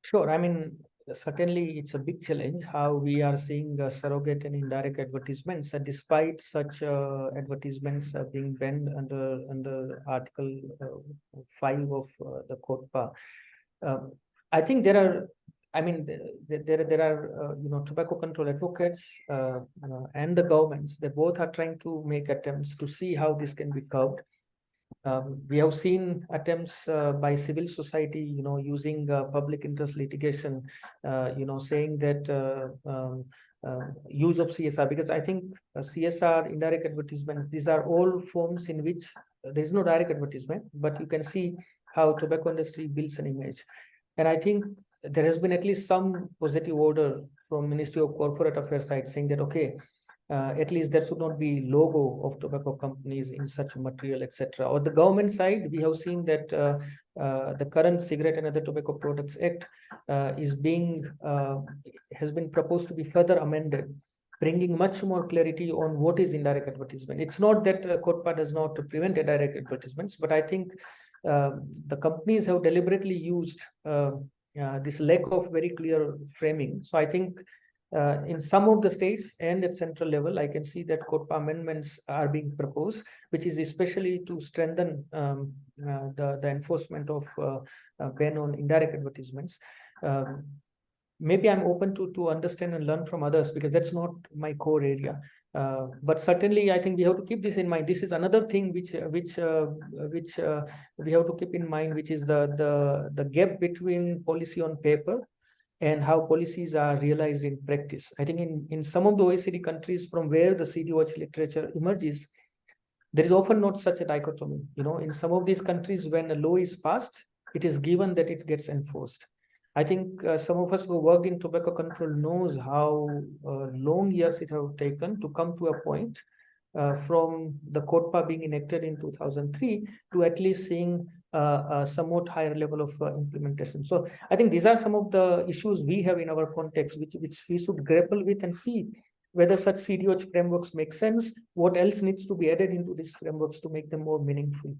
Sure. I mean, certainly it's a big challenge how we are seeing surrogate and indirect advertisements, despite such advertisements being banned under Article 5 of the CODPA. I think there are, tobacco control advocates and the governments. They both are trying to make attempts to see how this can be curbed. We have seen attempts by civil society, using public interest litigation, saying that use of CSR, because I think CSR, indirect advertisements, these are all forms in which there is no direct advertisement, but you can see how tobacco industry builds an image. And I think there has been at least some positive order from Ministry of Corporate Affairs side saying that, okay, at least there should not be logo of tobacco companies in such material, etc. Or the government side, we have seen that the current Cigarette and Other Tobacco Products Act has been proposed to be further amended, bringing much more clarity on what is indirect advertisement. It's not that COTPA does not prevent indirect advertisements, but I think the companies have deliberately used this lack of very clear framing. So I think in some of the states and at central level, I can see that COTPA amendments are being proposed, which is especially to strengthen the enforcement of ban on indirect advertisements. Maybe I'm open to understand and learn from others, because that's not my core area. But certainly, I think we have to keep this in mind. This is another thing which we have to keep in mind, which is the gap between policy on paper and how policies are realized in practice. I think in some of the OECD countries from where the CD watch literature emerges, there is often not such a dichotomy. In some of these countries, when a law is passed, it is given that it gets enforced. I think some of us who worked in tobacco control knows how long years it has taken to come to a point from the COTPA being enacted in 2003 to at least seeing a somewhat higher level of implementation. So I think these are some of the issues we have in our context, which we should grapple with and see whether such CDOH frameworks make sense, what else needs to be added into these frameworks to make them more meaningful.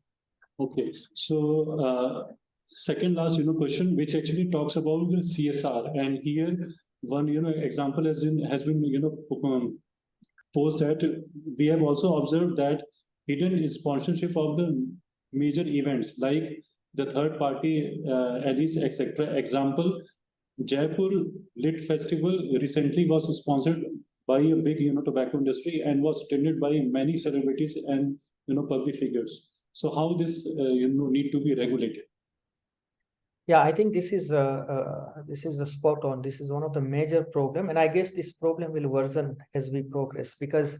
Okay, so second last question, which actually talks about the CSR, and here one example has been posed that we have also observed that hidden sponsorship of the major events like the third party allies, etc. Example, Jaipur Lit Festival recently was sponsored by a big tobacco industry and was attended by many celebrities and public figures. So how this need to be regulated? Yeah, I think this is a spot on. This is one of the major problem, and I guess this problem will worsen as we progress, because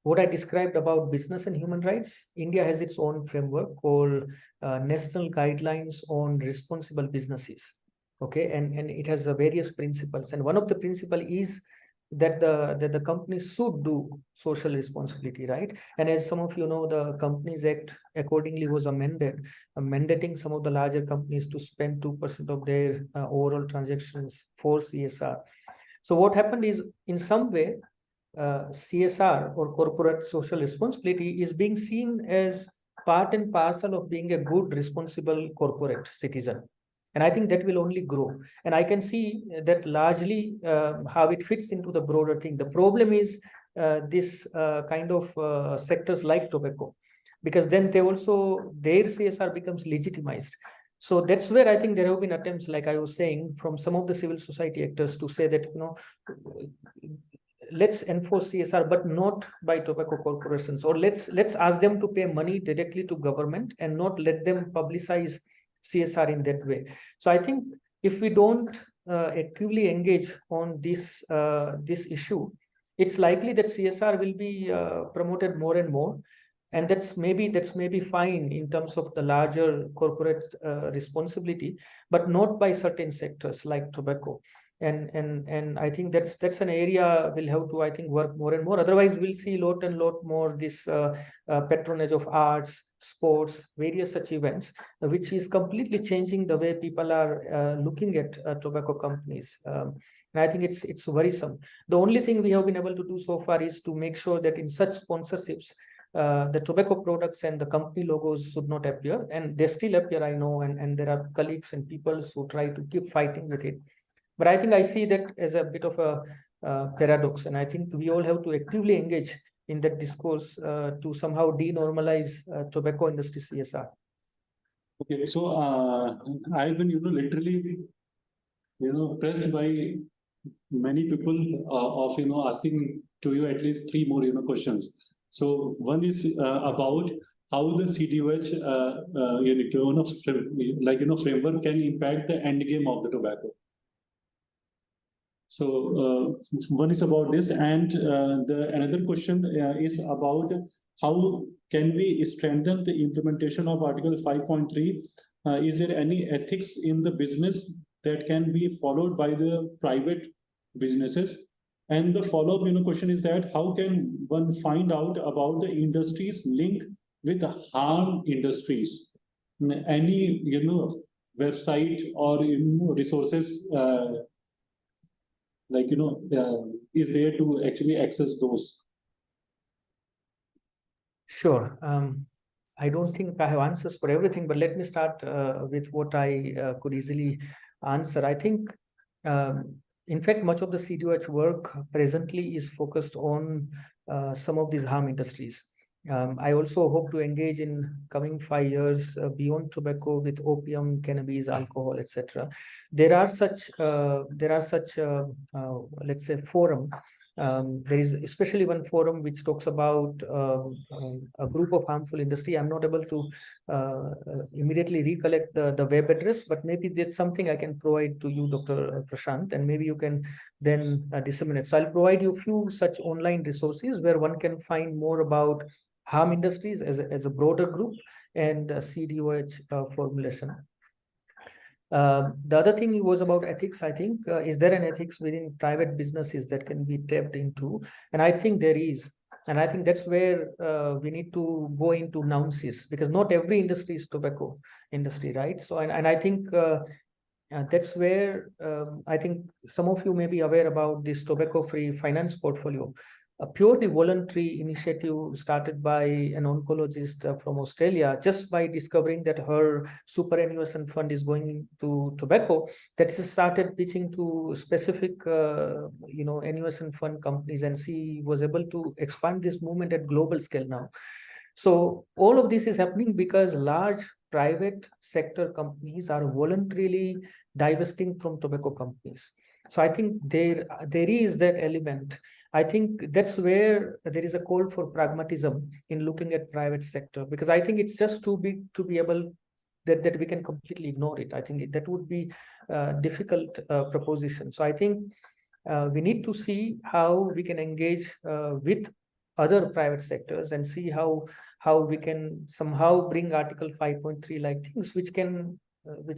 what I described about business and human rights, India has its own framework called National Guidelines on Responsible Businesses. Okay, and it has various principles, and one of the principles is that the companies should do social responsibility, right? And as some of you know, the Companies Act accordingly was amended, mandating some of the larger companies to spend 2% of their overall transactions for CSR. So what happened is, in some way, CSR or corporate social responsibility is being seen as part and parcel of being a good, responsible corporate citizen. And I think that will only grow. And I can see that largely how it fits into the broader thing. The problem is this kind of sectors like tobacco, because then their CSR becomes legitimized. So that's where I think there have been attempts, like I was saying, from some of the civil society actors to say that, let's enforce CSR, but not by tobacco corporations, or let's ask them to pay money directly to government and not let them publicize CSR in that way. So I think if we don't actively engage on this issue, it's likely that CSR will be promoted more and more, and that's maybe fine in terms of the larger corporate responsibility, but not by certain sectors like tobacco. And I think that's an area we'll have to, I think, work more and more. Otherwise, we'll see lot more this patronage of arts, sports, various such events, which is completely changing the way people are looking at tobacco companies. And I think it's worrisome. The only thing we have been able to do so far is to make sure that in such sponsorships, the tobacco products and the company logos should not appear, and they still appear, I know, and there are colleagues and people who try to keep fighting with it. But I think I see that as a bit of a paradox, and I think we all have to actively engage in that discourse to somehow denormalize tobacco industry CSR. Okay, so I've been literally pressed by many people of asking to you at least three more questions. So one is about how the CDOH framework can impact the end game of the tobacco. So one is about this, and the another question is about how can we strengthen the implementation of Article 5.3? Is there any ethics in the business that can be followed by the private businesses? And the follow-up question is that how can one find out about the industry's link with the harm industries? Any website or resources is there to actually access those? Sure. I don't think I have answers for everything, but let me start with what I could easily answer. I think, in fact, much of the CDOH work presently is focused on some of these harm industries. I also hope to engage in coming 5 years beyond tobacco with opium, cannabis, alcohol, etc. There are such let's say forum. There is especially one forum which talks about a group of harmful industry. I'm not able to immediately recollect the web address, but maybe there's something I can provide to you, Dr. Prashant, and maybe you can then disseminate. So I'll provide you a few such online resources where one can find more about harm industries as a broader group and CDOH formulation. The other thing was about ethics. I think, is there an ethics within private businesses that can be tapped into? And I think there is. And I think that's where we need to go into nuances, because not every industry is tobacco industry, right? So, and I think that's where I think some of you may be aware about this tobacco-free finance portfolio, a purely voluntary initiative started by an oncologist from Australia, just by discovering that her superannuation fund is going to tobacco, that she started pitching to specific, annuation fund companies, and she was able to expand this movement at global scale now. So all of this is happening because large private sector companies are voluntarily divesting from tobacco companies. So I think there is that element. I think that's where there is a call for pragmatism in looking at private sector, because I think it's just too big to be able that we can completely ignore it. I think that would be a difficult proposition. So I think we need to see how we can engage with other private sectors and see how we can somehow bring Article 5.3 like things which can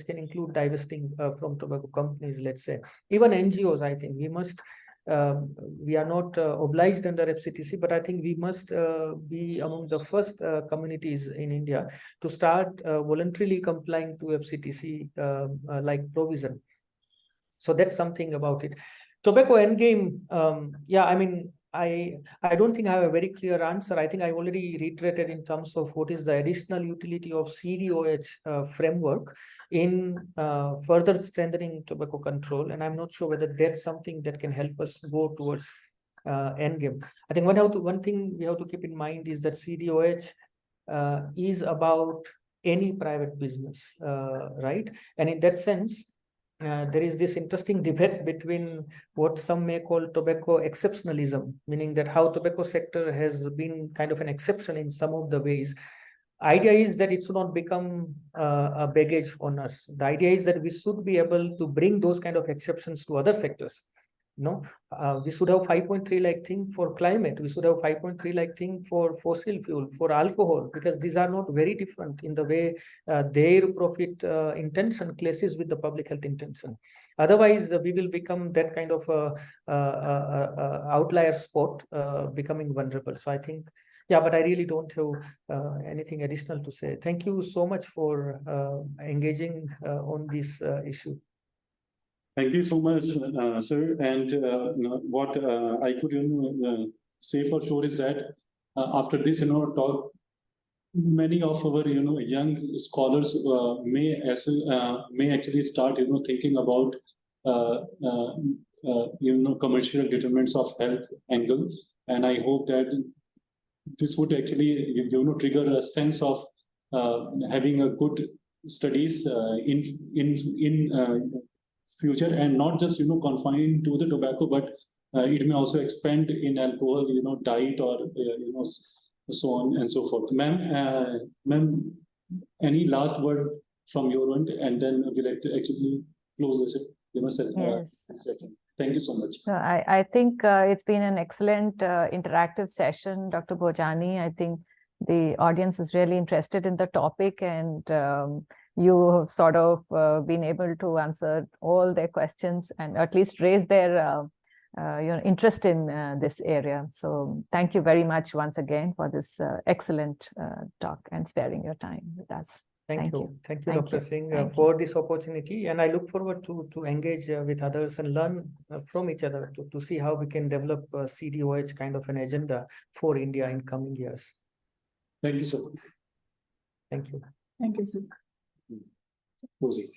include divesting from tobacco companies, let's say. Even NGOs, I think we must, we are not obliged under FCTC, but I think we must be among the first communities in India to start voluntarily complying to FCTC like provision. So that's something about it. Tobacco endgame, yeah, I mean, I don't think I have a very clear answer. I think I already reiterated in terms of what is the additional utility of CDOH framework in further strengthening tobacco control. And I'm not sure whether that's something that can help us go towards endgame. I think one thing we have to keep in mind is that CDOH is about any private business, right? And in that sense, there is this interesting debate between what some may call tobacco exceptionalism, meaning that how tobacco sector has been kind of an exception in some of the ways. Idea is that it should not become a baggage on us. The idea is that we should be able to bring those kind of exceptions to other sectors. We should have 5.3 like thing for climate. We should have 5.3 like thing for fossil fuel, for alcohol, because these are not very different in the way their profit intention clashes with the public health intention. Otherwise, we will become that kind of outlier spot, becoming vulnerable. So I think, yeah, but I really don't have anything additional to say. Thank you so much for engaging on this issue. Thank you so much, sir. And what I could say for sure is that after this talk, many of our young scholars may actually start thinking about commercial determinants of health angle, and I hope that this would actually trigger a sense of having a good studies in future, and not just confined to the tobacco, but it may also expand in alcohol, diet, or so on and so forth. Ma'am, any last word from your end, and then we like to actually close this. You must have. Yes. Thank you so much. I think it's been an excellent interactive session, Dr. Bhojani. I think the audience is really interested in the topic, and you have sort of been able to answer all their questions and at least raise their interest in this area. So thank you very much once again for this excellent talk and sparing your time with us. Thank you, Thank Dr. you. Singh, for this opportunity, and I look forward to engage with others and learn from each other to see how we can develop a CDOH kind of an agenda for India in coming years. Thank you, sir. Thank you. Thank you, sir. Closing.